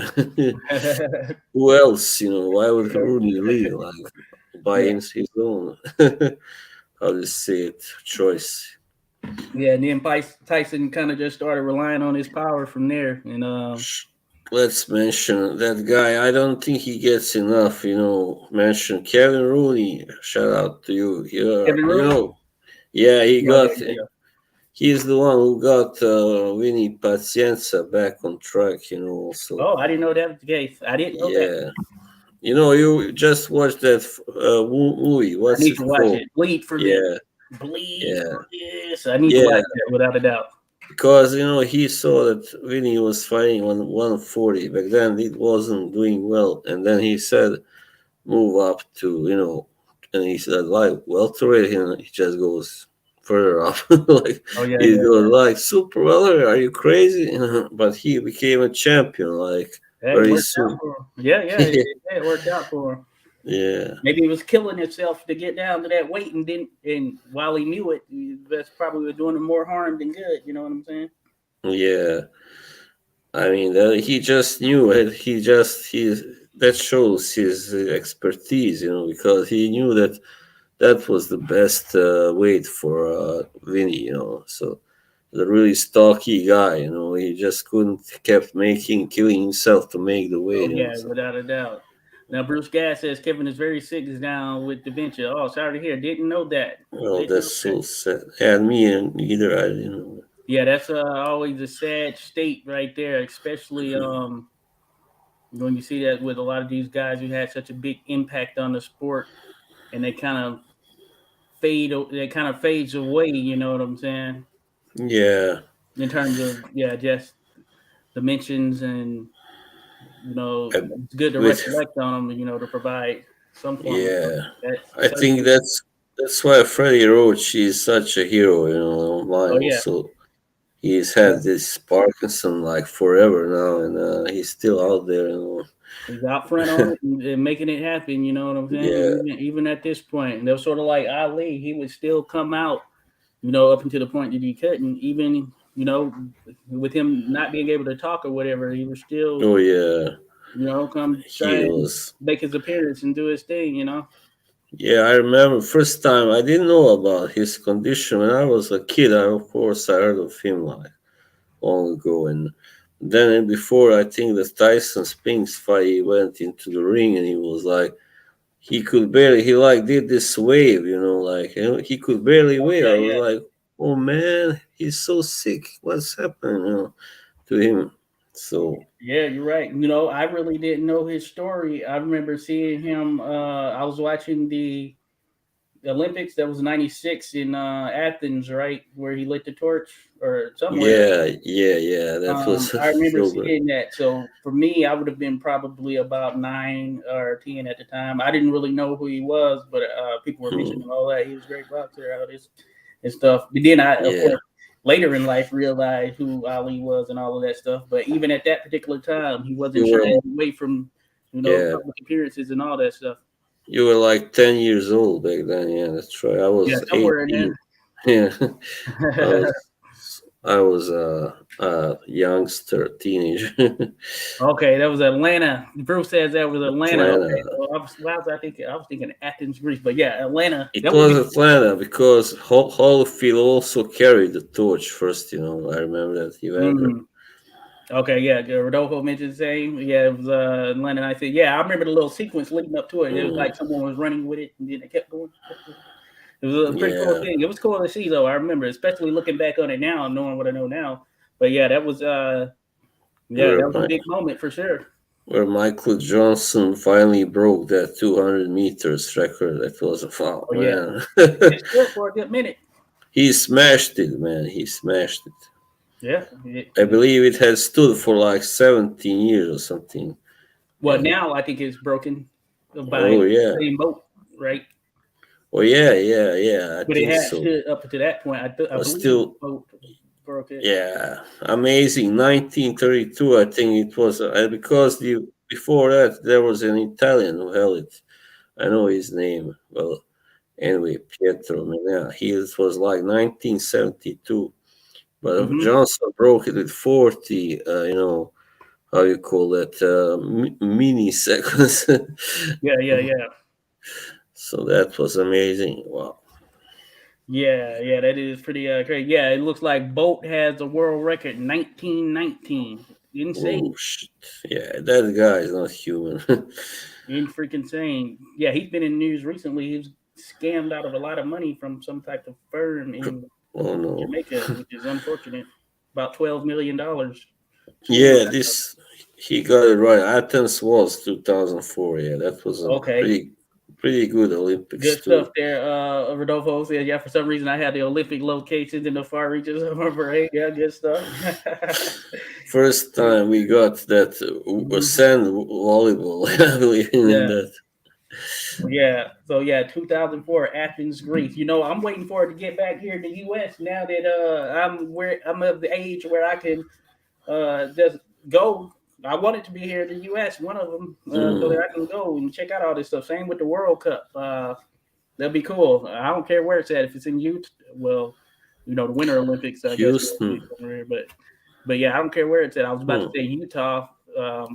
Speaker 2: who else? Why would Rooney leave? Like by
Speaker 1: Yeah,
Speaker 2: his own, how to say it, choice.
Speaker 1: yeah. And then Tyson kind of just started relying on his power from there. And
Speaker 2: Let's mention that guy. I don't think he gets enough. Mention Kevin Rooney. Shout out to you. Yeah,
Speaker 1: Kevin Rooney.
Speaker 2: yeah, he
Speaker 1: Yeah,
Speaker 2: got.
Speaker 1: yeah.
Speaker 2: He's the one who got Winnie Pacienza back on track. Also.
Speaker 1: Oh, I didn't know that was the case. I didn't know that.
Speaker 2: Yeah. You just watched that movie.
Speaker 1: I
Speaker 2: What's
Speaker 1: need
Speaker 2: it
Speaker 1: to watch
Speaker 2: called?
Speaker 1: it. Bleed for me.
Speaker 2: Yeah,
Speaker 1: Bleed
Speaker 2: yeah,
Speaker 1: for this. I need to
Speaker 2: yeah.
Speaker 1: watch that without a doubt.
Speaker 2: Because he saw that Winnie was fighting on 140 back then. It wasn't doing well, and then he said, "Move up to and he said like welterweight, and he just goes further up, like
Speaker 1: Oh yeah,
Speaker 2: he
Speaker 1: yeah.
Speaker 2: goes like super welterweight. Are you crazy? But he became a champion like
Speaker 1: Hey, it
Speaker 2: very
Speaker 1: worked out
Speaker 2: soon.
Speaker 1: for him. Yeah, it worked out for him.
Speaker 2: Yeah.
Speaker 1: Maybe he was killing himself to get down to that weight, and then, and while he knew it, that's probably was doing him more harm than good. You know what I'm saying?
Speaker 2: Yeah. I mean, he just knew it. He that shows his expertise, because he knew that that was the best weight for Vinny, So the really stocky guy, he just couldn't kept killing himself to make the
Speaker 1: Oh
Speaker 2: weight,
Speaker 1: yeah,
Speaker 2: So,
Speaker 1: without a doubt. Now Bruce Gas says Kevin is very sick, is down with dementia. Oh, sorry to hear. Didn't know that.
Speaker 2: well,
Speaker 1: Didn't
Speaker 2: that's
Speaker 1: know that.
Speaker 2: so sad. And me and neither I didn't know.
Speaker 1: Yeah, that's always a sad state right there, especially when you see that with a lot of these guys who had such a big impact on the sport, and they kind of they kind of fades away. You know what I'm saying?
Speaker 2: Yeah,
Speaker 1: In terms of just dimensions, and
Speaker 2: I,
Speaker 1: it's good to
Speaker 2: with
Speaker 1: recollect on them. To provide some form of
Speaker 2: yeah,
Speaker 1: that
Speaker 2: I think
Speaker 1: service.
Speaker 2: that's why Freddie Roach is such a hero, online
Speaker 1: Oh yeah,
Speaker 2: also. He's
Speaker 1: yeah.
Speaker 2: had this Parkinson like forever now, and he's still out there.
Speaker 1: He's out front on it and making it happen. You know what I'm
Speaker 2: Yeah,
Speaker 1: saying? Even at this point, and they're sort of like Ali. He would still come out, up until the point that he couldn't. Even with him not being able to talk or whatever, he was still
Speaker 2: oh yeah,
Speaker 1: come try
Speaker 2: he
Speaker 1: and
Speaker 2: was.
Speaker 1: make his appearance and do his thing.
Speaker 2: Yeah, I remember first time I didn't know about his condition when I was a kid. Of course I heard of him like long ago, and then before I think the Tyson Spinks fight, he went into the ring and he was like he could barely he like did this wave, like he could barely wave.
Speaker 1: Yeah,
Speaker 2: I was
Speaker 1: yeah,
Speaker 2: like, oh man, he's so sick. What's happening, to him? So
Speaker 1: yeah. You're right. I really didn't know his story. I remember seeing him. I was watching the Olympics. That was '96 in Athens, right, where he lit the torch or somewhere.
Speaker 2: yeah, that was
Speaker 1: I remember
Speaker 2: so good.
Speaker 1: seeing that. So for me, I would have been probably about 9 or 10 at the time. I didn't really know who he was, but people were
Speaker 2: Hmm.
Speaker 1: mentioning all that. He was a great boxer, all this and stuff. But then I, of
Speaker 2: Yeah,
Speaker 1: course, later in life realized who Ali was and all of that stuff. But even at that particular time, he wasn't
Speaker 2: you were
Speaker 1: shying away from,
Speaker 2: yeah
Speaker 1: public appearances and all that stuff.
Speaker 2: you were like 10 years old back then. Yeah, that's right. I
Speaker 1: Yeah,
Speaker 2: was
Speaker 1: somewhere in
Speaker 2: 18. Yeah, I
Speaker 1: there.
Speaker 2: was I was a youngster, teenager.
Speaker 1: Okay, that was Atlanta. Bruce says that was Atlanta. Okay,
Speaker 2: Atlanta.
Speaker 1: well, I was thinking Athens, Greece, but yeah, Atlanta.
Speaker 2: It
Speaker 1: That would
Speaker 2: was
Speaker 1: be
Speaker 2: Atlanta because Holyfield also carried the torch first. I remember that event.
Speaker 1: mm, okay. Yeah, Rodolfo mentioned the same. Yeah, it was Atlanta. And I said, yeah, I remember the little sequence leading up to it. It was
Speaker 2: Mm,
Speaker 1: like someone was running with it, and then it kept going. Kept going. It was a pretty cool
Speaker 2: yeah,
Speaker 1: thing. It was cool to see, though. I remember, especially looking back on it now, and knowing what I know now. But yeah, that was that
Speaker 2: where
Speaker 1: was a
Speaker 2: my
Speaker 1: big moment for sure.
Speaker 2: where Michael Johnson finally broke that 200 meters record. That was a foul,
Speaker 1: Oh yeah,
Speaker 2: man.
Speaker 1: it stood for a good minute.
Speaker 2: He smashed it, man. He smashed it.
Speaker 1: Yeah,
Speaker 2: I believe it had stood for like 17 years or something.
Speaker 1: well,
Speaker 2: And
Speaker 1: now I think it's broken by
Speaker 2: oh yeah,
Speaker 1: same boat, right?
Speaker 2: oh yeah. I
Speaker 1: But it
Speaker 2: think
Speaker 1: had
Speaker 2: so.
Speaker 1: stood up to that point. I
Speaker 2: But
Speaker 1: believe
Speaker 2: still,
Speaker 1: boat broke it.
Speaker 2: yeah, amazing. 1932, I think it was, because before that there was an Italian who held it. I know his name. Well, anyway, Pietro. Yeah, his was like 1972. But
Speaker 1: Hmm.
Speaker 2: Johnson broke it with 40. How you call that? Mini seconds.
Speaker 1: Yeah, yeah, yeah,
Speaker 2: So that was amazing. Wow.
Speaker 1: yeah. That is pretty crazy. Yeah, it looks like Bolt has the world record 1919.
Speaker 2: Oh
Speaker 1: Insane,
Speaker 2: shit. Yeah, that guy is not human.
Speaker 1: in freaking insane. Yeah, he's been in news recently. He was scammed out of a lot of money from some type of firm in
Speaker 2: Oh no.
Speaker 1: Jamaica, which is unfortunate. About $12 million scammed.
Speaker 2: Yeah, this he got it right. Athens was 2004. Yeah, that was a
Speaker 1: Okay,
Speaker 2: pretty good Olympics
Speaker 1: good stuff
Speaker 2: too.
Speaker 1: there. Rodolfo said, yeah, for some reason I had the Olympic locations in the far reaches of my brain. Yeah, good stuff.
Speaker 2: First time we got that
Speaker 1: Mhm.
Speaker 2: sand volleyball. I believe in
Speaker 1: Yeah,
Speaker 2: that.
Speaker 1: yeah. So yeah, 2004 Athens, Greece. I'm waiting for it to get back here in the U.S. now that I'm of the age where I can just go. I want it to be here in the U.S. One of them, so that
Speaker 2: Mm.
Speaker 1: I can go and check out all this stuff. Same with the World Cup. That'd be cool. I don't care where it's at. If it's in Utah, well, the Winter Olympics, I guess will be
Speaker 2: Houston.
Speaker 1: somewhere. But But yeah, I don't care where it's at. I was about to say Utah,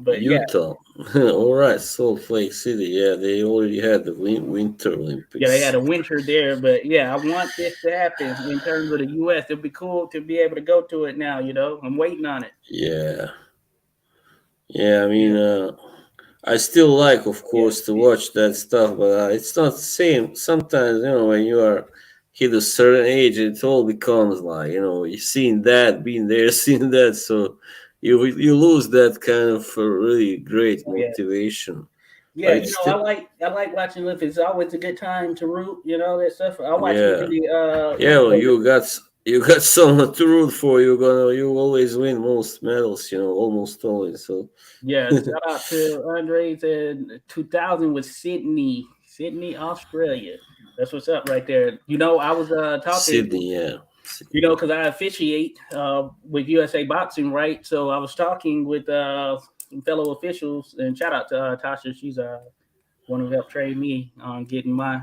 Speaker 1: but yeah,
Speaker 2: Utah. All right, Salt Lake City. Yeah, they already had the Winter
Speaker 1: yeah, they had
Speaker 2: Olympics.
Speaker 1: a winter there. But yeah, I want this to happen in terms of the U.S. It'd be cool to be able to go to it now. I'm waiting on it.
Speaker 2: Yeah, yeah. I
Speaker 1: Yeah,
Speaker 2: mean, I still like, of
Speaker 1: yeah,
Speaker 2: course, to watch that stuff, but it's not the same. Sometimes, when you are hit a certain age, it all becomes like, you've seen that, been there, seen that, so you lose that kind of really great
Speaker 1: yeah.
Speaker 2: motivation.
Speaker 1: Yeah,
Speaker 2: But it's
Speaker 1: I
Speaker 2: still,
Speaker 1: like watching Olympics. It's always a good time to root. That stuff. I watch
Speaker 2: yeah,
Speaker 1: maybe
Speaker 2: yeah. Well, you got someone to root for. You always win most medals. Almost always. So
Speaker 1: yeah. Shout out to Andres in 2000 with Sydney, Australia. That's what's up right there. I was talking.
Speaker 2: Sydney, yeah, Sydney.
Speaker 1: Because I officiate with USA Boxing, right? So I was talking with some fellow officials, and shout out to Tasha. She's one who helped train me on get my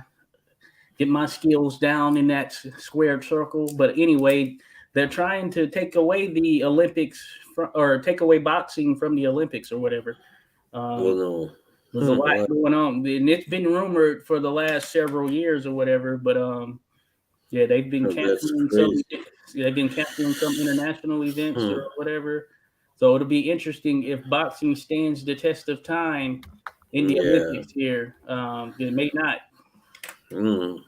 Speaker 1: skills down in that squared circle. But anyway, they're trying to take away the Olympics or take away boxing from the Olympics or whatever.
Speaker 2: Oh
Speaker 1: Um,
Speaker 2: no.
Speaker 1: there's a lot
Speaker 2: What?
Speaker 1: going on, and it's been rumored for the last several years or whatever. But yeah, they've been
Speaker 2: Oh, that's
Speaker 1: canceling some.
Speaker 2: crazy.
Speaker 1: They've been canceling some international events or
Speaker 2: Hmm.
Speaker 1: whatever. So it'll be interesting if boxing stands the test of time in the
Speaker 2: Yeah.
Speaker 1: Olympics here. It may not.
Speaker 2: Hmm.
Speaker 1: It'll be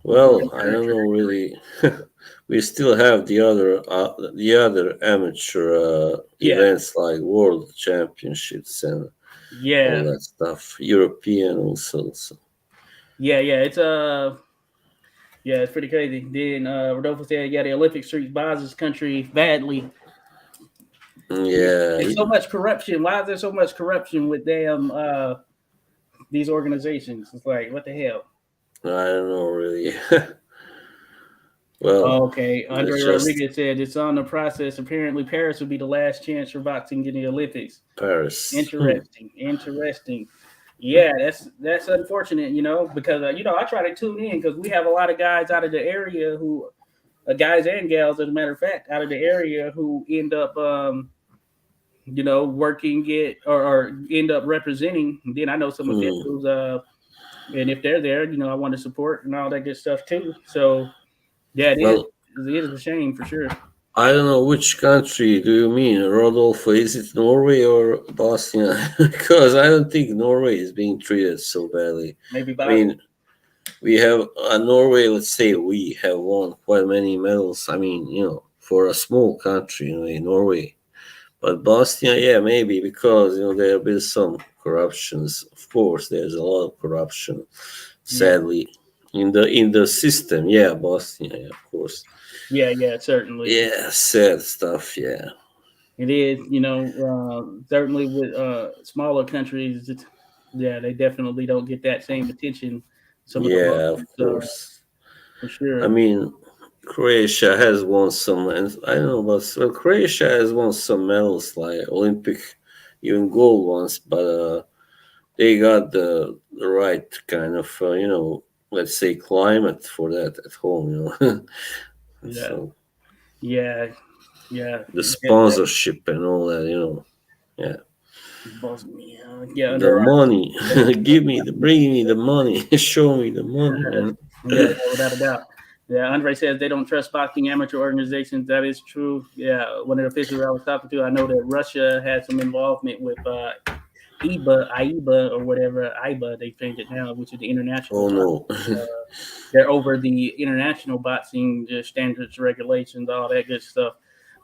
Speaker 2: Well, I don't
Speaker 1: interesting.
Speaker 2: know really. We still have the other amateur
Speaker 1: Yeah,
Speaker 2: events like World Championships and all
Speaker 1: yeah.
Speaker 2: that stuff. European also. So.
Speaker 1: Yeah. It's pretty crazy. Then Rodolfo said, "Yeah, the Olympic streaks buys this country badly.
Speaker 2: Yeah,
Speaker 1: There's so much corruption. Why is there so much corruption with these organizations? It's like, what the hell?"
Speaker 2: I don't know really. Well,
Speaker 1: Oh, okay. Andre
Speaker 2: it's just
Speaker 1: Rodriguez said it's on the process. Apparently, Paris will be the last chance for boxing in the Olympics.
Speaker 2: Paris.
Speaker 1: Interesting. Yeah, that's unfortunate, because I try to tune in because we have a lot of guys out of the area who, guys and gals, as a matter of fact, out of the area who end up, working it or end up representing. And then I know some
Speaker 2: Hmm.
Speaker 1: officials, and if they're there, I want to support and all that good stuff too. So yeah, it is.
Speaker 2: Well,
Speaker 1: It is a shame for sure.
Speaker 2: I don't know which country do you mean, Rodolfo? Is it Norway or Bosnia? Because I don't think Norway is being treated so badly.
Speaker 1: Maybe
Speaker 2: I
Speaker 1: Bosnia.
Speaker 2: mean, we have Norway. Let's say we have won quite many medals. I mean, for a small country, in Norway. But Bosnia, yeah, maybe because there have been some corruptions. Of course, there's a lot of corruption.
Speaker 1: Yeah,
Speaker 2: Sadly, in the system, yeah, Bosnia, yeah, of course.
Speaker 1: yeah, certainly
Speaker 2: Yeah, sad stuff. Yeah,
Speaker 1: it is. Certainly with smaller countries, yeah, they definitely don't get that same attention. Some of the
Speaker 2: yeah, of
Speaker 1: largest,
Speaker 2: course.
Speaker 1: for
Speaker 2: I
Speaker 1: sure.
Speaker 2: mean, Croatia has won some, and I don't know, but well, Croatia has won some medals, like Olympic, even gold ones, but they got the right kind of, let's say, climate for that at home.
Speaker 1: Yeah,
Speaker 2: So
Speaker 1: yeah, yeah.
Speaker 2: the sponsorship and all that. Yeah,
Speaker 1: Bosnia, yeah,
Speaker 2: the
Speaker 1: under our
Speaker 2: money, bring me the money, show me the money, man.
Speaker 1: yeah, without a doubt. Yeah, Andre says they don't trust boxing amateur organizations. That is true. Yeah, one of the officials I was talking to, I know that Russia had some involvement with AIBA or whatever, IBA, they changed it now, which is the international
Speaker 2: Oh no.
Speaker 1: boxing. They're over the international boxing standards, regulations, all that good stuff.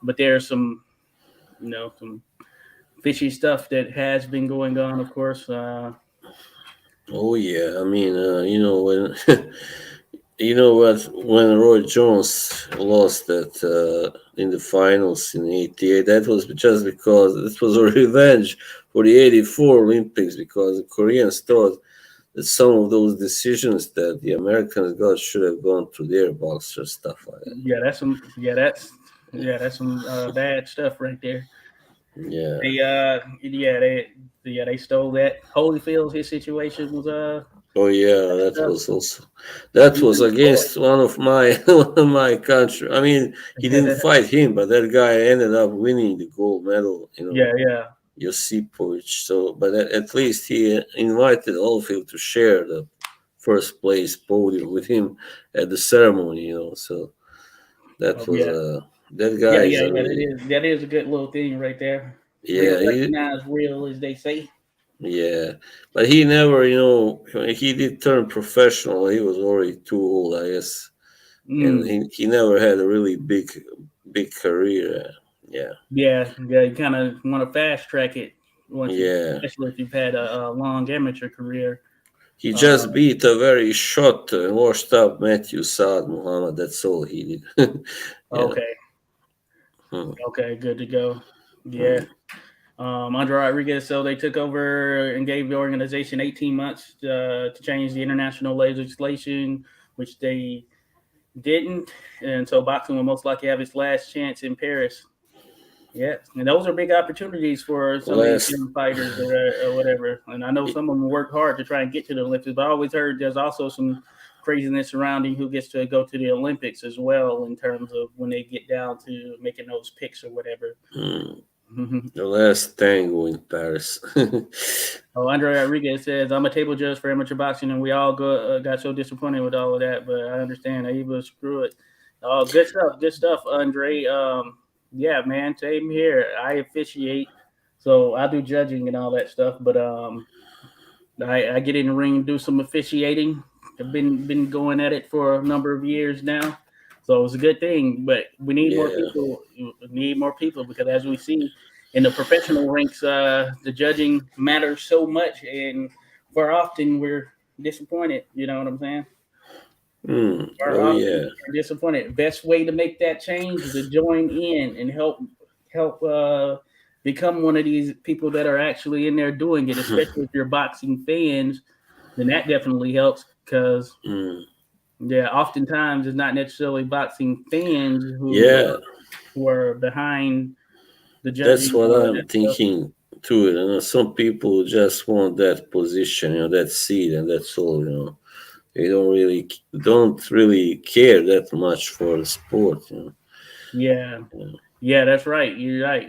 Speaker 1: But there's some fishy stuff that has been going on, of course.
Speaker 2: Oh yeah, I mean, when you know what, when Roy Jones lost that in the finals in '88, that was just because it was a revenge for the '84 Olympics because the Koreans thought that some of those decisions that the Americans got should have gone to their boxers, stuff like that.
Speaker 1: Yeah, that's some bad stuff right there.
Speaker 2: Yeah.
Speaker 1: They yeah they stole that. Holyfield, his situation was
Speaker 2: Oh yeah, that
Speaker 1: Stuff.
Speaker 2: was also that
Speaker 1: He's
Speaker 2: was
Speaker 1: in sport.
Speaker 2: against one of my one of my country. I mean, he didn't fight him, but that guy ended up winning the gold medal.
Speaker 1: Yeah, yeah.
Speaker 2: Josipovic. So, but at least he invited Oldfield to share the first place podium with him at the ceremony. So that
Speaker 1: Oh,
Speaker 2: was
Speaker 1: yeah.
Speaker 2: that guy
Speaker 1: Yeah,
Speaker 2: is
Speaker 1: yeah,
Speaker 2: a
Speaker 1: yeah.
Speaker 2: really
Speaker 1: That is a good little thing right there. Real
Speaker 2: yeah
Speaker 1: recognize real, as they say.
Speaker 2: yeah. But he never when he did turn professional. He was already too old, I guess, and
Speaker 1: Mm.
Speaker 2: he never had a really big career. Yeah,
Speaker 1: Yeah, yeah. You kind of want to fast track it once you,
Speaker 2: yeah.
Speaker 1: especially if you've had a long amateur career.
Speaker 2: He
Speaker 1: Uh,
Speaker 2: just beat a very shot, washed up Matthew Saad Muhammad. That's all he did. Yeah.
Speaker 1: okay,
Speaker 2: Hmm.
Speaker 1: okay, good to go. Yeah.
Speaker 2: Hmm.
Speaker 1: Andre Rodriguez, so they took over and gave the organization 18 months to change the international legislation, which they didn't. And so boxing will most likely have its last chance in Paris. Yeah, and those are big opportunities for some of these
Speaker 2: Last,
Speaker 1: young fighters or whatever. And I know some of them work hard to try and get to the Olympics, but I always heard there's also some craziness surrounding who gets to go to the Olympics as well in terms of when they get down to making those picks or whatever.
Speaker 2: hmm, the last tango in Paris.
Speaker 1: Oh, Andre Rodriguez says, I'm a table judge for amateur boxing, and we all got so disappointed with all of that, but I understand. I even screw it. Oh, good stuff, Andre. Yeah, man, same here. I officiate, so I do judging and all that stuff, but I get in the ring and do some officiating. I've been going at it for a number of years now, so it's a good thing. But we need more
Speaker 2: Yeah,
Speaker 1: people. We need more people because as we see in the professional ranks, the judging matters so much, and far often we're disappointed. You know what I'm saying? Far
Speaker 2: oh
Speaker 1: often
Speaker 2: yeah.
Speaker 1: we're disappointed. Best way to make that change is to join in and help become one of these people that are actually in there doing it. Especially if you're boxing fans, then that definitely helps because
Speaker 2: Mm,
Speaker 1: yeah, oftentimes it's not necessarily boxing fans
Speaker 2: yeah,
Speaker 1: who are behind the
Speaker 2: that's
Speaker 1: judging and
Speaker 2: what
Speaker 1: all of
Speaker 2: I'm
Speaker 1: that stuff.
Speaker 2: thinking too. Some people just want that position, that seat, and that's all. They don't really care that much for the sport.
Speaker 1: Yeah,
Speaker 2: Yeah.
Speaker 1: yeah, that's right. You're right.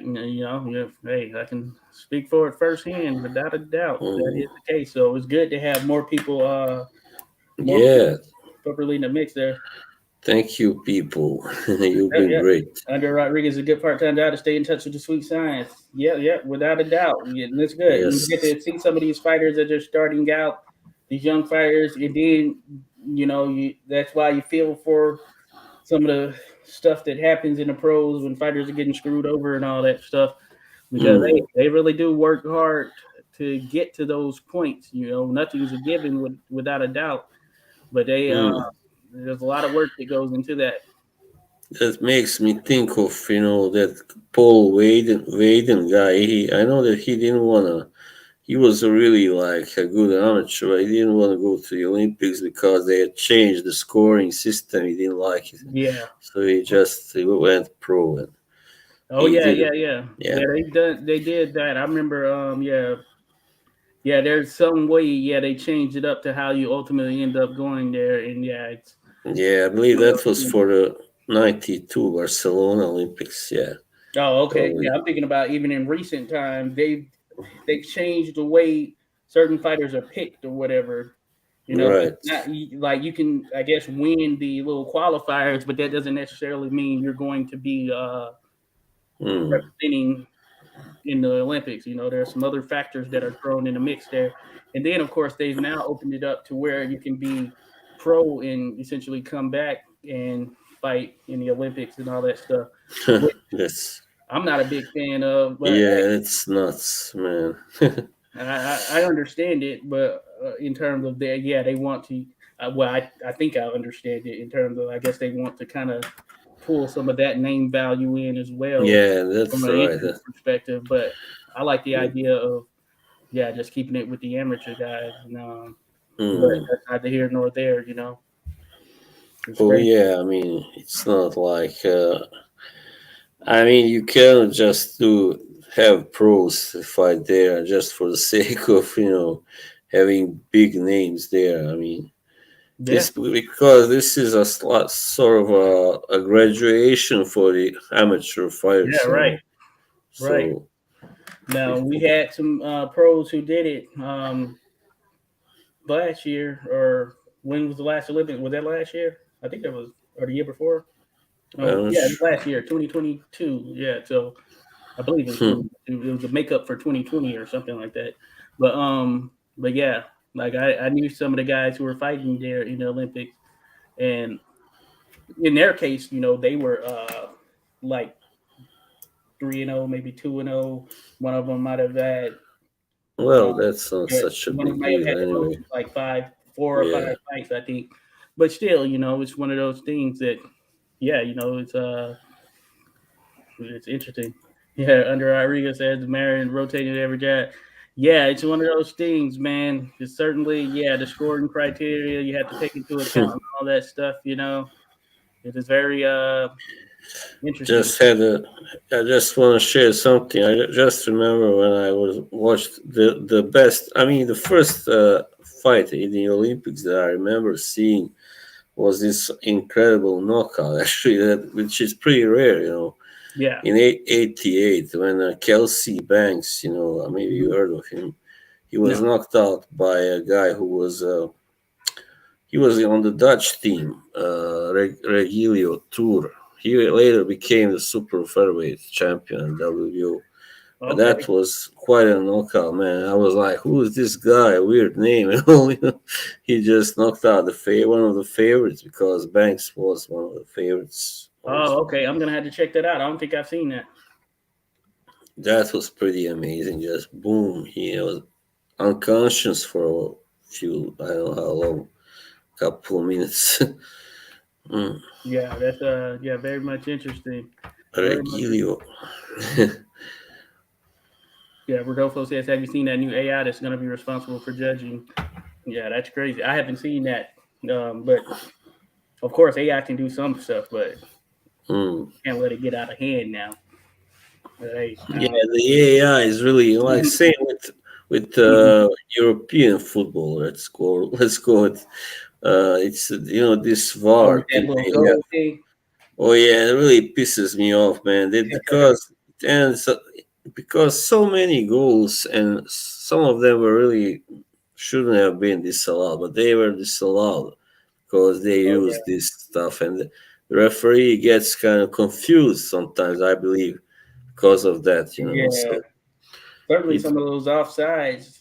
Speaker 1: Hey, I can speak for it firsthand, without a doubt. That
Speaker 2: Mm,
Speaker 1: is the case. So it's good to have more
Speaker 2: yeah,
Speaker 1: people properly in the mix there.
Speaker 2: thank you, people. You've
Speaker 1: Yeah,
Speaker 2: been
Speaker 1: yeah.
Speaker 2: great.
Speaker 1: Under Rodriguez is a good part-time job to stay in touch with the sweet science. Yeah, yeah, without a doubt. Yeah, and it's good. And you get
Speaker 2: Yes.
Speaker 1: to see some of these fighters that are starting out, these young fighters, and then that's why you feel for some of the stuff that happens in the pros when fighters are getting screwed over and all that stuff because
Speaker 2: Mm,
Speaker 1: they really do work hard to get to those points. Nothing's a given without a doubt, but
Speaker 2: mm.
Speaker 1: there's a lot of work that goes into that.
Speaker 2: That makes me think of that Paul Waden guy. I know that he didn't wanna. He was a really like a good amateur. But he didn't want to go to the Olympics because they had changed the scoring system. He didn't like it,
Speaker 1: Yeah.
Speaker 2: so he went pro and
Speaker 1: Oh
Speaker 2: he
Speaker 1: yeah,
Speaker 2: did it.
Speaker 1: yeah, yeah,
Speaker 2: Yeah,
Speaker 1: yeah. They did that. I remember. Yeah, yeah. There's some way. Yeah, they changed it up to how you ultimately end up going there, and yeah, it's
Speaker 2: yeah. I believe
Speaker 1: one of
Speaker 2: that
Speaker 1: those
Speaker 2: was
Speaker 1: things.
Speaker 2: for the '92 Barcelona Olympics. Yeah,
Speaker 1: Oh, okay. Yeah,
Speaker 2: probably.
Speaker 1: I'm thinking about even in recent times, they've changed the way certain fighters are picked or whatever.
Speaker 2: Right.
Speaker 1: Not like you can, I guess, win the little qualifiers, but that doesn't necessarily mean you're going to be
Speaker 2: Mm,
Speaker 1: representing in the Olympics. There's some other factors that are thrown in the mix there. And then, of course, they've now opened it up to where you can be pro and essentially come back and fight in the Olympics and all that stuff, which
Speaker 2: that's
Speaker 1: I'm not a big fan of. But
Speaker 2: yeah. It's nuts, man.
Speaker 1: I understand it. But in terms of yeah, they want to. Well, I think I understand it in terms of I guess they want to kind of pull some of that name value in as well
Speaker 2: Yeah,
Speaker 1: from
Speaker 2: that's
Speaker 1: an
Speaker 2: right.
Speaker 1: interest perspective. But I like the idea of yeah, just keeping it with the amateur guys. But
Speaker 2: Mm.
Speaker 1: that's neither here nor there. It's
Speaker 2: Oh
Speaker 1: great.
Speaker 2: yeah, I mean it's not like I mean you cannot just do have pros fight there just for the sake of having big names there. I mean,
Speaker 1: Yeah,
Speaker 2: this because this is sort of a graduation for the amateur
Speaker 1: yeah,
Speaker 2: fighters, you
Speaker 1: right,
Speaker 2: know.
Speaker 1: right.
Speaker 2: So
Speaker 1: Now
Speaker 2: it,
Speaker 1: we had some pros who did it last year, or when was the last Olympic? Was that last year? I think that was, or the year before. Oh,
Speaker 2: I'm not
Speaker 1: yeah, it was
Speaker 2: sure.
Speaker 1: last year, 2022. Yeah, so I believe it was
Speaker 2: Hmm.
Speaker 1: 2022. It was the makeup for 2020 or something like that. But yeah, like I knew some of the guys who were fighting there in the Olympics, and in their case, they were like 3-0, maybe 2-0. One of them might have had,
Speaker 2: Well,
Speaker 1: um,
Speaker 2: that's not
Speaker 1: yeah,
Speaker 2: such a
Speaker 1: one of them
Speaker 2: big
Speaker 1: might have
Speaker 2: deal
Speaker 1: had the most,
Speaker 2: anyway.
Speaker 1: like 4 or 5
Speaker 2: Yeah.
Speaker 1: fights, I think. But still, it's one of those things that, yeah, it's interesting. Yeah, under Rodriguez says the Marion rotating every jab. Yeah, it's one of those things, man. It's certainly, yeah, the scoring criteria you have to take into account and all that stuff. It is very interesting.
Speaker 2: Just had a. I just want to share something. I just remember when I was watched the best. I mean, the first fight in the Olympics that I remember seeing was this incredible knockout. Actually, which is pretty rare, you know.
Speaker 1: Yeah.
Speaker 2: In '88, when Kelsey Banks, you know, maybe you
Speaker 1: Mhm.
Speaker 2: heard of him, he was
Speaker 1: No.
Speaker 2: knocked out by a guy who was he was on the Dutch team, Regilio Tour. He later became the super featherweight champion in WBO. But that
Speaker 1: Okay.
Speaker 2: was quite a knockout, man. I was like, "Who is this guy? Weird name." He just knocked out one of the favorites because Banks was one of the favorites
Speaker 1: Oh,
Speaker 2: also.
Speaker 1: okay. I'm gonna have to check that out. I don't think I've seen that.
Speaker 2: That was pretty amazing. Just boom, he was unconscious for a few, I don't know how long, couple of minutes. Mm.
Speaker 1: Yeah, that's yeah, very much interesting. Very much.
Speaker 2: Regilio.
Speaker 1: Yeah, Rodolfo says, "Have you seen that new AI that's gonna be responsible for judging?" Yeah, that's crazy. I haven't seen that, but of course AI can do some stuff, but
Speaker 2: Mm.
Speaker 1: can't let it get out of hand now. But hey,
Speaker 2: Yeah, the AI is really like same with European football. Let's go with it's this
Speaker 1: oh,
Speaker 2: VAR
Speaker 1: with that
Speaker 2: thing
Speaker 1: little
Speaker 2: they have.
Speaker 1: gold thing.
Speaker 2: Oh yeah, it really pisses me off, man. And so, because so many goals and some of them were really shouldn't have been disallowed, but they were disallowed because they
Speaker 1: Oh
Speaker 2: use
Speaker 1: yeah,
Speaker 2: this stuff, and the referee gets kind of confused sometimes. I believe because of that, you know.
Speaker 1: yeah.
Speaker 2: So
Speaker 1: Certainly,
Speaker 2: it
Speaker 1: some of those offsides.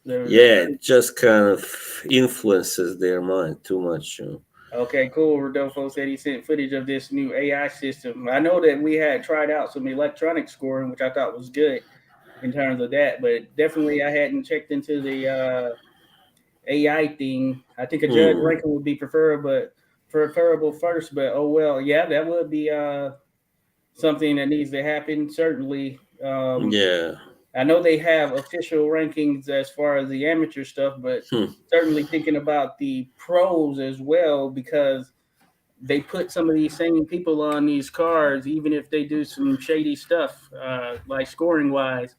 Speaker 1: They're
Speaker 2: yeah, it just kind of influences their mind too much, you know.
Speaker 1: okay, cool. Rodolfo said he sent footage of this new AI system. I know that we had tried out some electronic scoring, which I thought was good in terms of that, but definitely I hadn't checked into the AI thing. I think a judge
Speaker 2: Hmm.
Speaker 1: ranking would be preferable first, but oh well, yeah, that would be something that needs to happen. Certainly,
Speaker 2: Yeah.
Speaker 1: I know they have official rankings as far as the amateur stuff, but
Speaker 2: Hmm.
Speaker 1: certainly thinking about the pros as well, because they put some of these same people on these cards, even if they do some shady stuff, like scoring wise,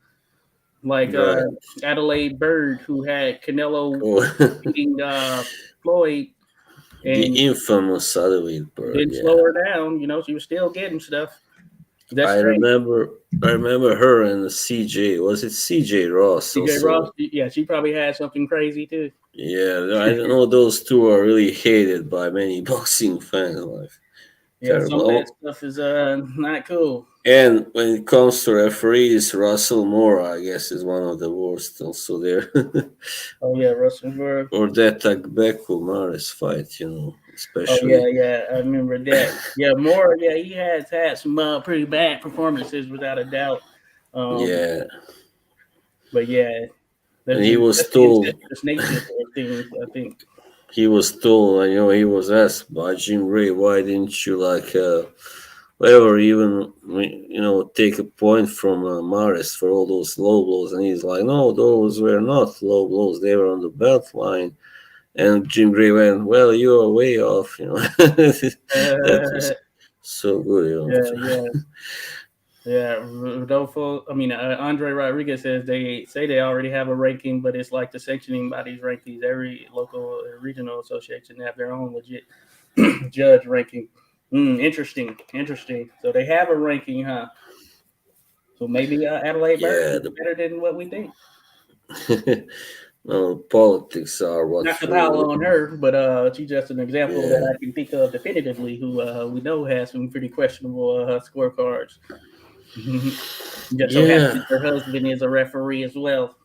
Speaker 1: like
Speaker 2: Right.
Speaker 1: Adelaide Bird, who had Canelo
Speaker 2: Oh,
Speaker 1: beating Floyd
Speaker 2: the
Speaker 1: and
Speaker 2: infamous Featherweight bird.
Speaker 1: didn't
Speaker 2: Yeah,
Speaker 1: slow her down. She was still getting stuff. That's
Speaker 2: I
Speaker 1: strange.
Speaker 2: remember. I remember her and CJ. Was it CJ Ross
Speaker 1: TJ Ross,
Speaker 2: also?
Speaker 1: yeah, she probably had something crazy too.
Speaker 2: Yeah, I know those two are really hated by many boxing fans. Like
Speaker 1: Yeah, some of that
Speaker 2: terrible.
Speaker 1: stuff is not cool.
Speaker 2: And when it comes to referees, Russell Moore, I guess, is one of the worst also there.
Speaker 1: Oh yeah, Russell Westbrook.
Speaker 2: Or that Beku Maris fight,
Speaker 1: Oh yeah,
Speaker 2: especially.
Speaker 1: yeah, I remember that. Yeah, Moore. Yeah, he has had some pretty bad performances without a doubt. Um,
Speaker 2: Yeah,
Speaker 1: but yeah,
Speaker 2: and
Speaker 1: that's the incestuous nature of things. I think.
Speaker 2: he was told, he was asked by Jim Ray, why didn't you whatever, even take a point from Maris for all those low blows, and he's like, no, those were not low blows, they were on the belt line. And Jim Gray went, well, you are way off, that was so good,
Speaker 1: Yeah, yeah, Yeah, Rodolfo. I mean, Andre Rodriguez says they say they already have a ranking, but it's like the sanctioning bodies rankings. Every local and regional association have their own legit judge ranking. Interesting, interesting. So they have a ranking, huh? So maybe Adelaide Burke
Speaker 2: Yeah,
Speaker 1: is better than what we think.
Speaker 2: well, politics are what
Speaker 1: Not to pile
Speaker 2: really.
Speaker 1: on her, but she's just an example that
Speaker 2: Yeah,
Speaker 1: I can think of definitively who we know has some pretty questionable scorecards. Just so
Speaker 2: yeah.
Speaker 1: happens her husband is a referee as well.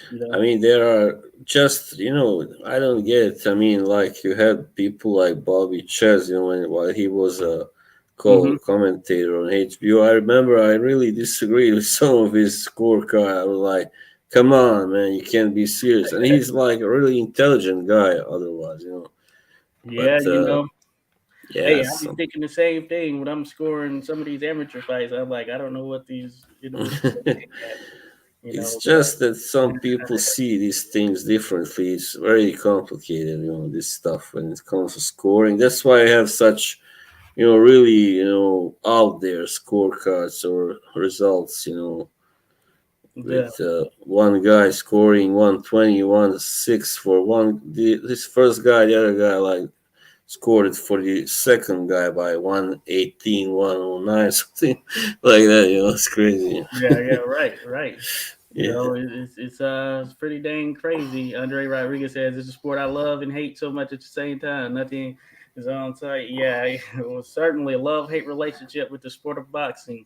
Speaker 1: You
Speaker 2: I
Speaker 1: know.
Speaker 2: mean, there are just I don't get it. I mean, like you had people like Bobby Chess, while he was a
Speaker 1: Hmm.
Speaker 2: color commentator on HBO. I remember I really disagreed with some of his scorecard. I was like, "Come on, man, you can't be serious." And he's like a really intelligent guy, otherwise.
Speaker 1: Yeah,
Speaker 2: But
Speaker 1: hey,
Speaker 2: yeah,
Speaker 1: I'll be thinking the same thing when I'm scoring some of these amateur fights. I'm like, I don't know what these individuals are looking at,
Speaker 2: it's
Speaker 1: but
Speaker 2: just that some people see these things differently. It's very complicated, this stuff when it comes to scoring. That's why I have such, really, out there scorecards or results,
Speaker 1: yeah,
Speaker 2: with one guy scoring 120, 106 for one. This first guy, the other guy, like, scored it for the second guy by 118, 109, something like that. It's crazy.
Speaker 1: yeah, right, right.
Speaker 2: Yeah.
Speaker 1: It's pretty dang crazy. Andre Rodriguez says it's a sport I love and hate so much at the same time. Nothing is on site. Yeah, it was certainly a love hate relationship with the sport of boxing.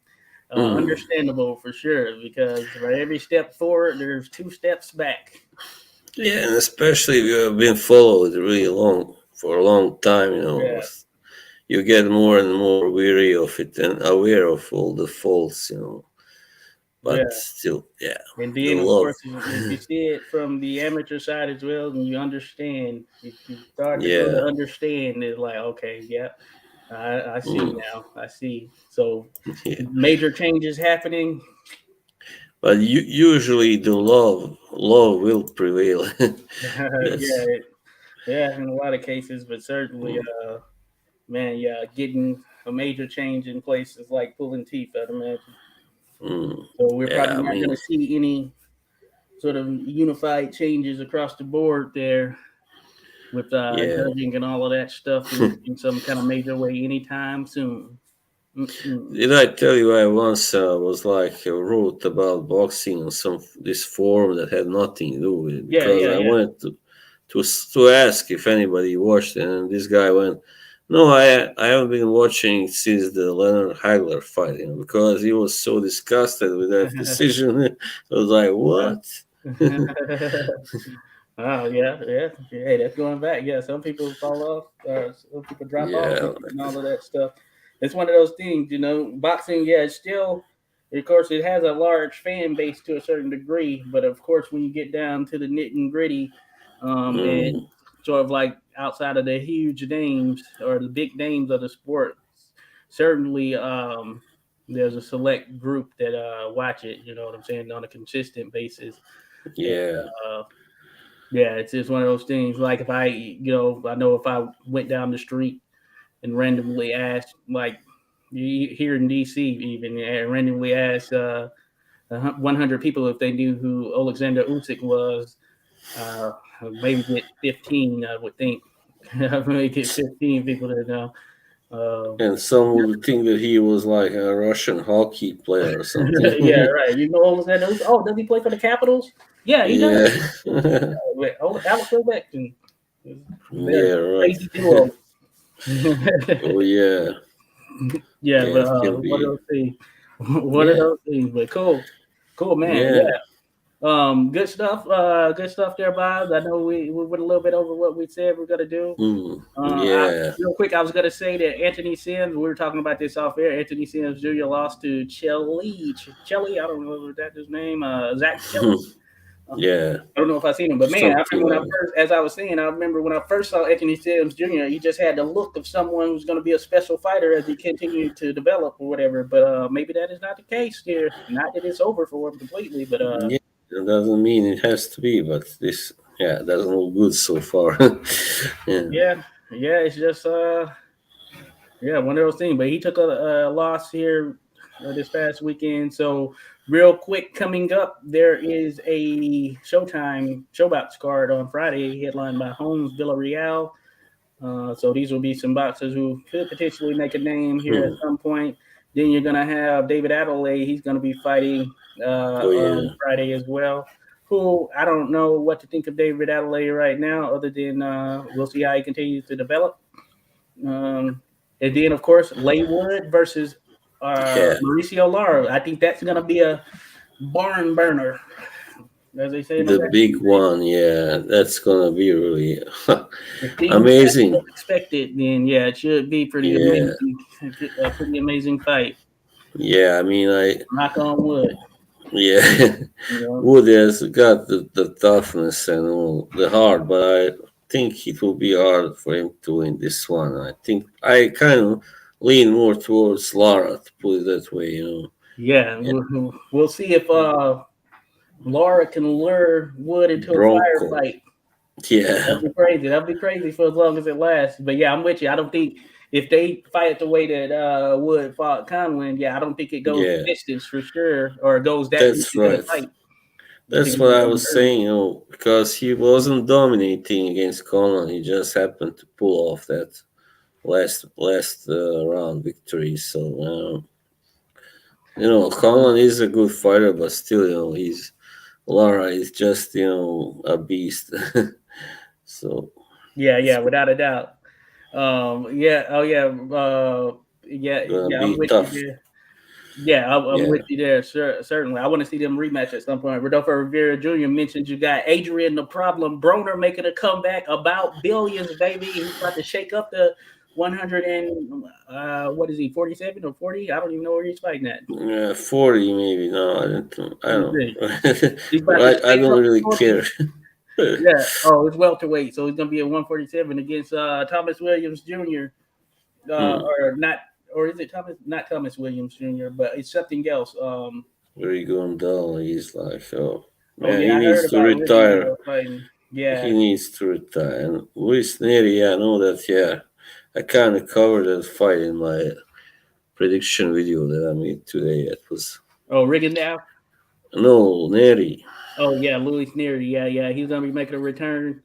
Speaker 2: Mm.
Speaker 1: Understandable for sure because for every step forward, there's two steps back.
Speaker 2: Yeah, and especially if you have been followed really long for a long time,
Speaker 1: Yeah,
Speaker 2: you get more and more weary of it and aware of all the faults.
Speaker 1: yeah.
Speaker 2: But still, yeah,
Speaker 1: And
Speaker 2: the
Speaker 1: then, of
Speaker 2: love.
Speaker 1: course, if you see it from the amateur side as well, and you understand, you start to grow to
Speaker 2: Yeah,
Speaker 1: understand. It's like, okay, yeah, I see
Speaker 2: mm,
Speaker 1: now. I see. So
Speaker 2: yeah.
Speaker 1: major changes happening.
Speaker 2: But usually the love will prevail.
Speaker 1: Yeah,
Speaker 2: That's
Speaker 1: yeah, in a lot of cases, but certainly,
Speaker 2: mm,
Speaker 1: man, yeah, getting a major change in place is like pulling teeth, I'd imagine.
Speaker 2: mm,
Speaker 1: So we're
Speaker 2: yeah.
Speaker 1: probably
Speaker 2: I
Speaker 1: not going
Speaker 2: mean,
Speaker 1: to see any sort of unified changes across the board there with
Speaker 2: yeah.
Speaker 1: judging and all of that stuff in some kind of major way anytime soon. Mm-mm.
Speaker 2: Did I tell you I once was like wrote about boxing on some this forum that had nothing to do with it
Speaker 1: Yeah,
Speaker 2: because
Speaker 1: yeah,
Speaker 2: I
Speaker 1: yeah.
Speaker 2: wanted to ask if anybody watched it, and this guy went, "No, I haven't been watching since the Leonard Hagler fight, because he was so disgusted with that decision." I was like,
Speaker 1: Yeah.
Speaker 2: "What?"
Speaker 1: Oh yeah, yeah. Hey, that's going back. Yeah, some people fall off, some people drop off
Speaker 2: Yeah,
Speaker 1: and all of that stuff. It's one of those things, Boxing, yeah, it's still, of course, it has a large fan base to a certain degree, but of course, when you get down to the nit and gritty, and
Speaker 2: mm,
Speaker 1: sort of like outside of the huge names or the big names of the sport, certainly, there's a select group that watch it. You know what I'm saying, on a consistent basis. And,
Speaker 2: yeah,
Speaker 1: uh, yeah, it's one of those things. Like if I know if I went down the street and randomly asked, like here in DC, even randomly asked 100 people if they knew who Alexander Usyk was, uh, maybe get 15. I would think. Maybe get 15 people that know. Um,
Speaker 2: and some would think that he was like a Russian hockey player or something.
Speaker 1: yeah, right. You know Alexander Usyk? Oh, does he play for the Capitals? Yeah, he does.
Speaker 2: Yeah,
Speaker 1: Alex Ovechkin. They're a
Speaker 2: yeah, right.
Speaker 1: crazy duo.
Speaker 2: Oh yeah,
Speaker 1: Yeah,
Speaker 2: yeah,
Speaker 1: but
Speaker 2: it can
Speaker 1: one of
Speaker 2: be.
Speaker 1: those things. One of
Speaker 2: Yeah,
Speaker 1: those things. But cool, man.
Speaker 2: yeah,
Speaker 1: Yeah, good stuff. Good stuff there, Bob. I know we went a little bit over what we said we're gonna do.
Speaker 2: yeah.
Speaker 1: Real quick, I was gonna say that Anthony Sims. We were talking about this off air. Anthony Sims Jr. lost to Chelly. I don't know if that's his name. Zach Chelly.
Speaker 2: Yeah,
Speaker 1: I don't know if I've seen him, but man, I
Speaker 2: something
Speaker 1: remember when I
Speaker 2: like
Speaker 1: first, as I was saying, I remember when I first saw Anthony Sims Jr., he just had the look of someone who's going to be a special fighter as he continued to develop or whatever. But maybe that is not the case here. Not that it's over for him completely, but
Speaker 2: yeah. It doesn't mean it has to be, but this, yeah, doesn't look good so far. Yeah,
Speaker 1: yeah, it's just yeah, one of those things. But he took a loss here this past weekend. So, real quick, coming up, there is a Showtime Showbox card on Friday, headlined by Holmes Villarreal. So these will be some boxers who could potentially make a name here at
Speaker 2: Hmm.
Speaker 1: some point. Then you're going to have David Adelaide. He's going to be fighting
Speaker 2: Oh
Speaker 1: on
Speaker 2: yeah,
Speaker 1: Friday as well. Who I don't know what to think of David Adelaide right now, other than we'll see how he continues to develop. Um, and then, of course, Laywood versus
Speaker 2: yeah.
Speaker 1: Mauricio Lara. I think that's going to be a barn burner, as they say in the
Speaker 2: The big
Speaker 1: West.
Speaker 2: one, yeah, that's gonna be really
Speaker 1: If things happen
Speaker 2: amazing.
Speaker 1: as expected, then yeah, it should be pretty
Speaker 2: Yeah,
Speaker 1: amazing. A pretty amazing fight.
Speaker 2: yeah. I mean,
Speaker 1: Knock on wood.
Speaker 2: yeah,
Speaker 1: You know.
Speaker 2: Wood has got the toughness and all the heart, but I think it will be hard for him to win this one. I think I kind of lean more towards Lara, to put it that way.
Speaker 1: Yeah,
Speaker 2: And
Speaker 1: we'll see if Laura can lure Wood into a
Speaker 2: Bronco,
Speaker 1: firefight.
Speaker 2: yeah,
Speaker 1: That'd be crazy. That'd be crazy for as long as it lasts. But yeah, I'm with you. I don't think if they fight the way that Wood fought Conlon, yeah, I don't think it goes
Speaker 2: yeah,
Speaker 1: distance for sure, or it goes that deep
Speaker 2: that's
Speaker 1: into the
Speaker 2: right.
Speaker 1: fight. I think
Speaker 2: That's
Speaker 1: it's
Speaker 2: what I
Speaker 1: gonna
Speaker 2: was
Speaker 1: hurt.
Speaker 2: saying, because he wasn't dominating against Conlan. He just happened to pull off that last round victory. So Conlan is a good fighter, but still, he's Lara is just a beast. So
Speaker 1: Yeah,
Speaker 2: it's
Speaker 1: yeah, without a doubt. Yeah, oh yeah, yeah,
Speaker 2: gonna
Speaker 1: yeah. I'm
Speaker 2: be
Speaker 1: with you
Speaker 2: tough.
Speaker 1: there. Yeah, I'm
Speaker 2: Yeah,
Speaker 1: with you there. Sure, certainly. I want to see them rematch at some point. Rodolfo Rivera Jr. mentioned you got Adrian the Problem Broner making a comeback about billions, baby. He's about to shake up the 100 and what is he, 47 or 40? I don't even know where he's fighting at.
Speaker 2: 40 maybe. No, I don't. I
Speaker 1: Let me
Speaker 2: don't.
Speaker 1: see. He's about to
Speaker 2: I
Speaker 1: shake
Speaker 2: don't
Speaker 1: up
Speaker 2: really
Speaker 1: 40.
Speaker 2: care.
Speaker 1: Yeah. Oh, it's welterweight, so he's gonna be at 147 against Thomas Williams Jr.
Speaker 2: Hmm.
Speaker 1: Or not, or is it Thomas? Not Thomas Williams Jr., but it's something else.
Speaker 2: Very going down. He's like, oh
Speaker 1: Oh
Speaker 2: man,
Speaker 1: yeah,
Speaker 2: he
Speaker 1: I heard
Speaker 2: needs to
Speaker 1: about
Speaker 2: retire.
Speaker 1: Rigondeaux fighting.
Speaker 2: He
Speaker 1: Yeah.
Speaker 2: needs to retire. And Luis Neri, yeah, I know that. Yeah, I kind of covered that fight in my prediction video that I made today. It was
Speaker 1: Oh, Rigondeaux.
Speaker 2: no Neri.
Speaker 1: Oh yeah, Louis Neary. Yeah, yeah, he's gonna be making a return.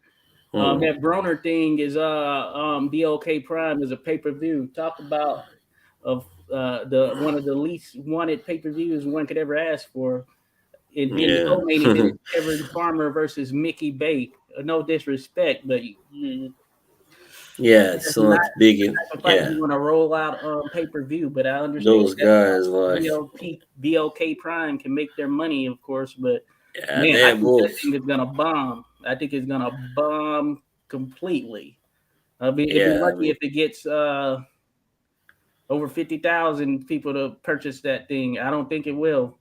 Speaker 2: Hmm.
Speaker 1: That Broner thing is BLK Prime is a pay per view. Talk about of the one of the least wanted pay per views one could ever ask for. And then the
Speaker 2: Yeah,
Speaker 1: co-main event is Kevin Farmer versus Mickey Bay. No disrespect, but
Speaker 2: yeah. It's
Speaker 1: that's not
Speaker 2: not big.
Speaker 1: the fight
Speaker 2: Yeah,
Speaker 1: you want to roll out on pay per view. But I understand
Speaker 2: those
Speaker 1: that's
Speaker 2: guys
Speaker 1: how
Speaker 2: like
Speaker 1: BLK Prime can make their money, of course. But
Speaker 2: yeah,
Speaker 1: man, I
Speaker 2: they're
Speaker 1: think that
Speaker 2: both
Speaker 1: thing is gonna bomb. I think it's gonna bomb completely. It'd be
Speaker 2: yeah. I
Speaker 1: lucky
Speaker 2: mean,
Speaker 1: if it gets over 50,000 people to purchase that thing. I don't think it will.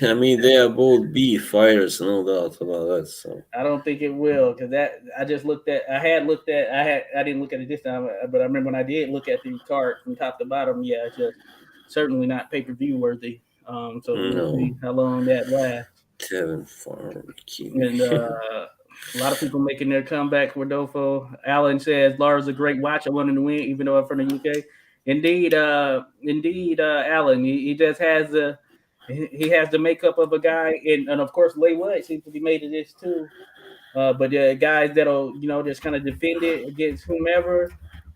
Speaker 2: I mean they are both B fighters, no doubt about that. So
Speaker 1: I don't think it will because that I just looked at. I didn't look at it this time, but I remember when I did look at the card from top to bottom. Yeah, it's just certainly not pay per view worthy. So we'll
Speaker 2: no,
Speaker 1: see how long that lasts.
Speaker 2: Kevin Farmer, Kiwi.
Speaker 1: And a lot of people making their comeback. Rodolfo Allen says Lara's a great watch. I wanted to win, even though I'm from the UK. Indeed, Allen. He just has he has the makeup of a guy, and of course Lay Wood seems to be made of this too. But guys that'll just kind of defend it against whomever,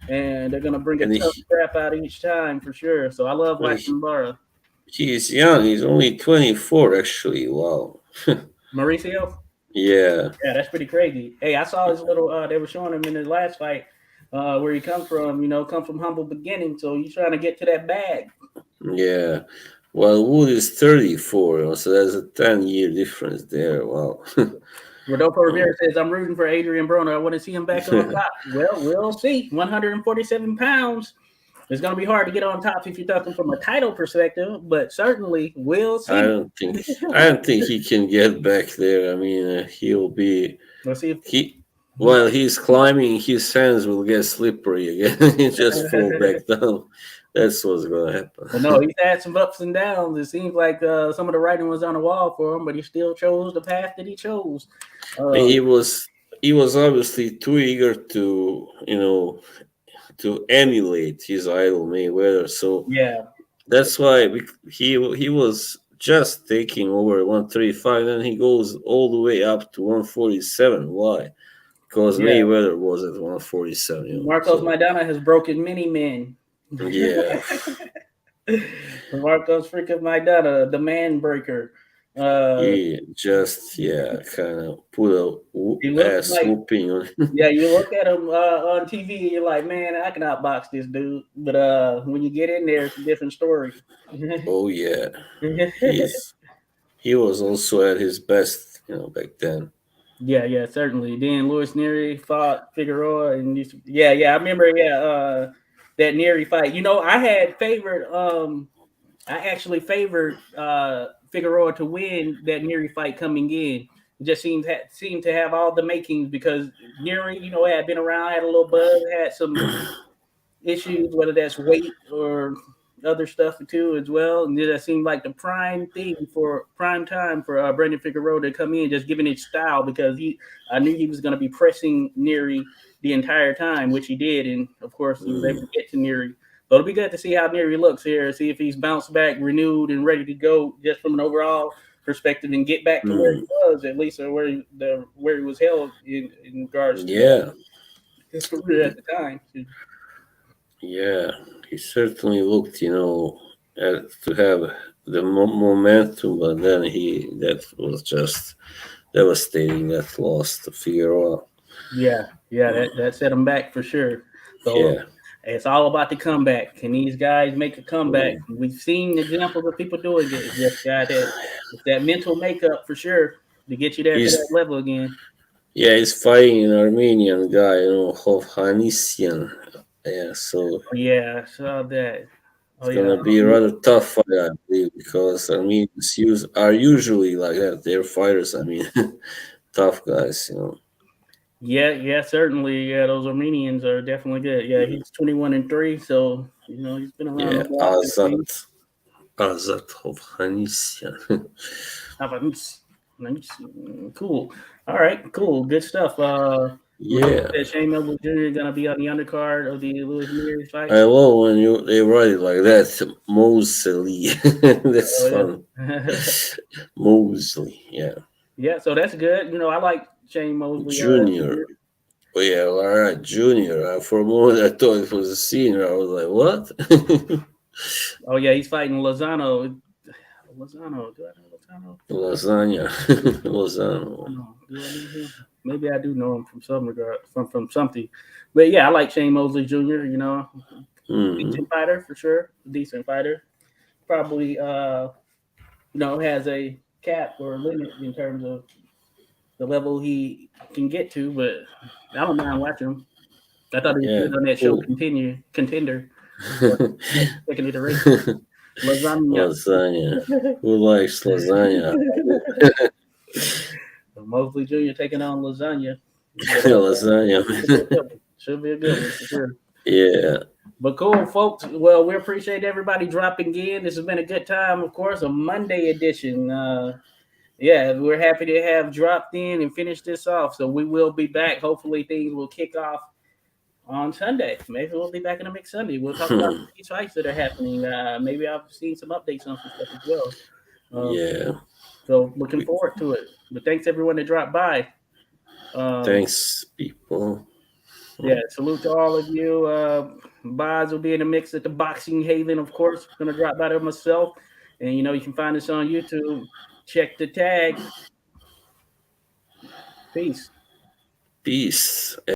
Speaker 1: and they're gonna bring a
Speaker 2: and
Speaker 1: tough scrap out each time for sure. So I love
Speaker 2: well,
Speaker 1: watching Lara.
Speaker 2: he's young. He's only 24, actually. Wow.
Speaker 1: Mauricio.
Speaker 2: Yeah,
Speaker 1: Yeah, that's pretty crazy. Hey, I saw his little. They were showing him in his last fight, where he come from. Come from humble beginning. So he's trying to get to that bag.
Speaker 2: yeah. Well, Wood is 34, so there's a 10-year difference there. Wow.
Speaker 1: Rodolfo Rivera says, "I'm rooting for Adrian Broner. I want to see him back on top." Well, we'll see. 147 pounds. It's going to be hard to get on top if you're talking from a title perspective, but certainly we'll
Speaker 2: I
Speaker 1: see.
Speaker 2: don't think I don't think he can get back there. I mean, he'll be
Speaker 1: We'll see if
Speaker 2: he while he's climbing, his hands will get slippery again. He just fall back down. That's what's gonna happen.
Speaker 1: But no, he's had some ups and downs. It seems like some of the writing was on the wall for him, but he still chose the path that he chose.
Speaker 2: I mean,
Speaker 1: Uh,
Speaker 2: he was obviously too eager to to emulate his idol Mayweather. So
Speaker 1: yeah,
Speaker 2: That's why he was just taking over 135, and he goes all the way up to 147. Why? Because
Speaker 1: Yeah,
Speaker 2: Mayweather was at 147.
Speaker 1: Marcos
Speaker 2: So
Speaker 1: Maidana has broken many men.
Speaker 2: yeah,
Speaker 1: Marcos freaking Maidana, the man breaker. Uh,
Speaker 2: he just kind of put a
Speaker 1: he looks
Speaker 2: ass
Speaker 1: like
Speaker 2: whooping on.
Speaker 1: yeah. You look at him on TV, and you're like, man, I can outbox this dude. But when you get in there, it's a different story.
Speaker 2: Oh yeah, he's he was also at his best, back then.
Speaker 1: Yeah, yeah, certainly. Then Luis Neri fought Figueroa, and yeah, I remember, that Neri fight. I had favored, I actually favored Figueroa to win that Neri fight coming in. It just seemed to have all the makings because Neri, had been around, had a little buzz, had some issues, whether that's weight or other stuff too as well. And that seemed like the prime time for Brandon Figueroa to come in, just given his style because I knew he was going to be pressing Neri the entire time, which he did, and of course he was able
Speaker 2: Mm,
Speaker 1: to get to Neri. So it'll be good to see how Neri looks here, see if he's bounced back, renewed, and ready to go just from an overall perspective and get back to where he
Speaker 2: mm,
Speaker 1: was at least, or where he was held in regards to
Speaker 2: yeah,
Speaker 1: his career at the time.
Speaker 2: yeah. He certainly looked, to have the momentum, but then that was just devastating. That loss to Figueroa.
Speaker 1: Yeah, that set them back for sure. So
Speaker 2: Yeah.
Speaker 1: it's all about the comeback. Can these guys make a comeback?
Speaker 2: Mm.
Speaker 1: We've seen examples of people doing it. It's just got that mental makeup for sure to get you there to that
Speaker 2: He's
Speaker 1: level again.
Speaker 2: he's fighting an Armenian guy, Hovhannisyan. Yeah, so
Speaker 1: Oh yeah, I saw that.
Speaker 2: it's
Speaker 1: Oh yeah,
Speaker 2: gonna be a rather tough fight, I believe, because Armenians are usually like that. They're fighters. I mean, tough guys.
Speaker 1: yeah, certainly. Yeah, those Armenians are definitely good. Yeah,
Speaker 2: Mm.
Speaker 1: he's 21-3, so he's been around the
Speaker 2: Yeah,
Speaker 1: block. I think.
Speaker 2: Azat Hovhannisyan.
Speaker 1: How about this? Nice. Cool. All right, cool. Good stuff. We know
Speaker 2: Yeah,
Speaker 1: that Shane Noble Jr. is gonna be on the undercard of the Lewis Neary fight.
Speaker 2: I love when they write it like that. Mosley. That's
Speaker 1: Oh
Speaker 2: fun.
Speaker 1: yeah.
Speaker 2: Mosley. Yeah.
Speaker 1: Yeah, so that's good. I like Shane Mosley
Speaker 2: Junior.
Speaker 1: Jr.
Speaker 2: Oh yeah, all right, Junior. For a moment, I thought it was a senior. I was like, what?
Speaker 1: Oh yeah, he's fighting Lozano. Lozano, do I know Lozano?
Speaker 2: Lasagna.
Speaker 1: I
Speaker 2: Lozano.
Speaker 1: know. Do I know him? Maybe I do know him from some regard, from something. But yeah, I like Shane Mosley Jr.
Speaker 2: Hmm.
Speaker 1: Decent fighter for sure. Decent fighter. Probably has a cap or a limit in terms of the level he can get to, but I don't mind watching him. I thought he was
Speaker 2: Yeah,
Speaker 1: good on that show
Speaker 2: cool.
Speaker 1: Contender, or second iteration. Lasagna.
Speaker 2: Lasagna. Who likes lasagna?
Speaker 1: Mosley Jr. taking on Lasagna. But
Speaker 2: Lasagna.
Speaker 1: should be a good one for sure.
Speaker 2: Yeah.
Speaker 1: But cool, folks. Well, we appreciate everybody dropping in. This has been a good time, of course, a Monday edition. Yeah, we're happy to have dropped in and finished this off. So we will be back. Hopefully, things will kick off on Sunday. Maybe we'll be back in the mix Sunday. We'll talk about these fights that are happening. Maybe I've seen some updates on some stuff as well. Um,
Speaker 2: Yeah.
Speaker 1: so looking forward to it. But thanks everyone that dropped by.
Speaker 2: Thanks, people.
Speaker 1: Yeah, salute to all of you. Boz will be in the mix at the Boxing Haven, of course. Gonna drop by there myself. And you can find us on YouTube. Check the tags. Peace.
Speaker 2: Peace.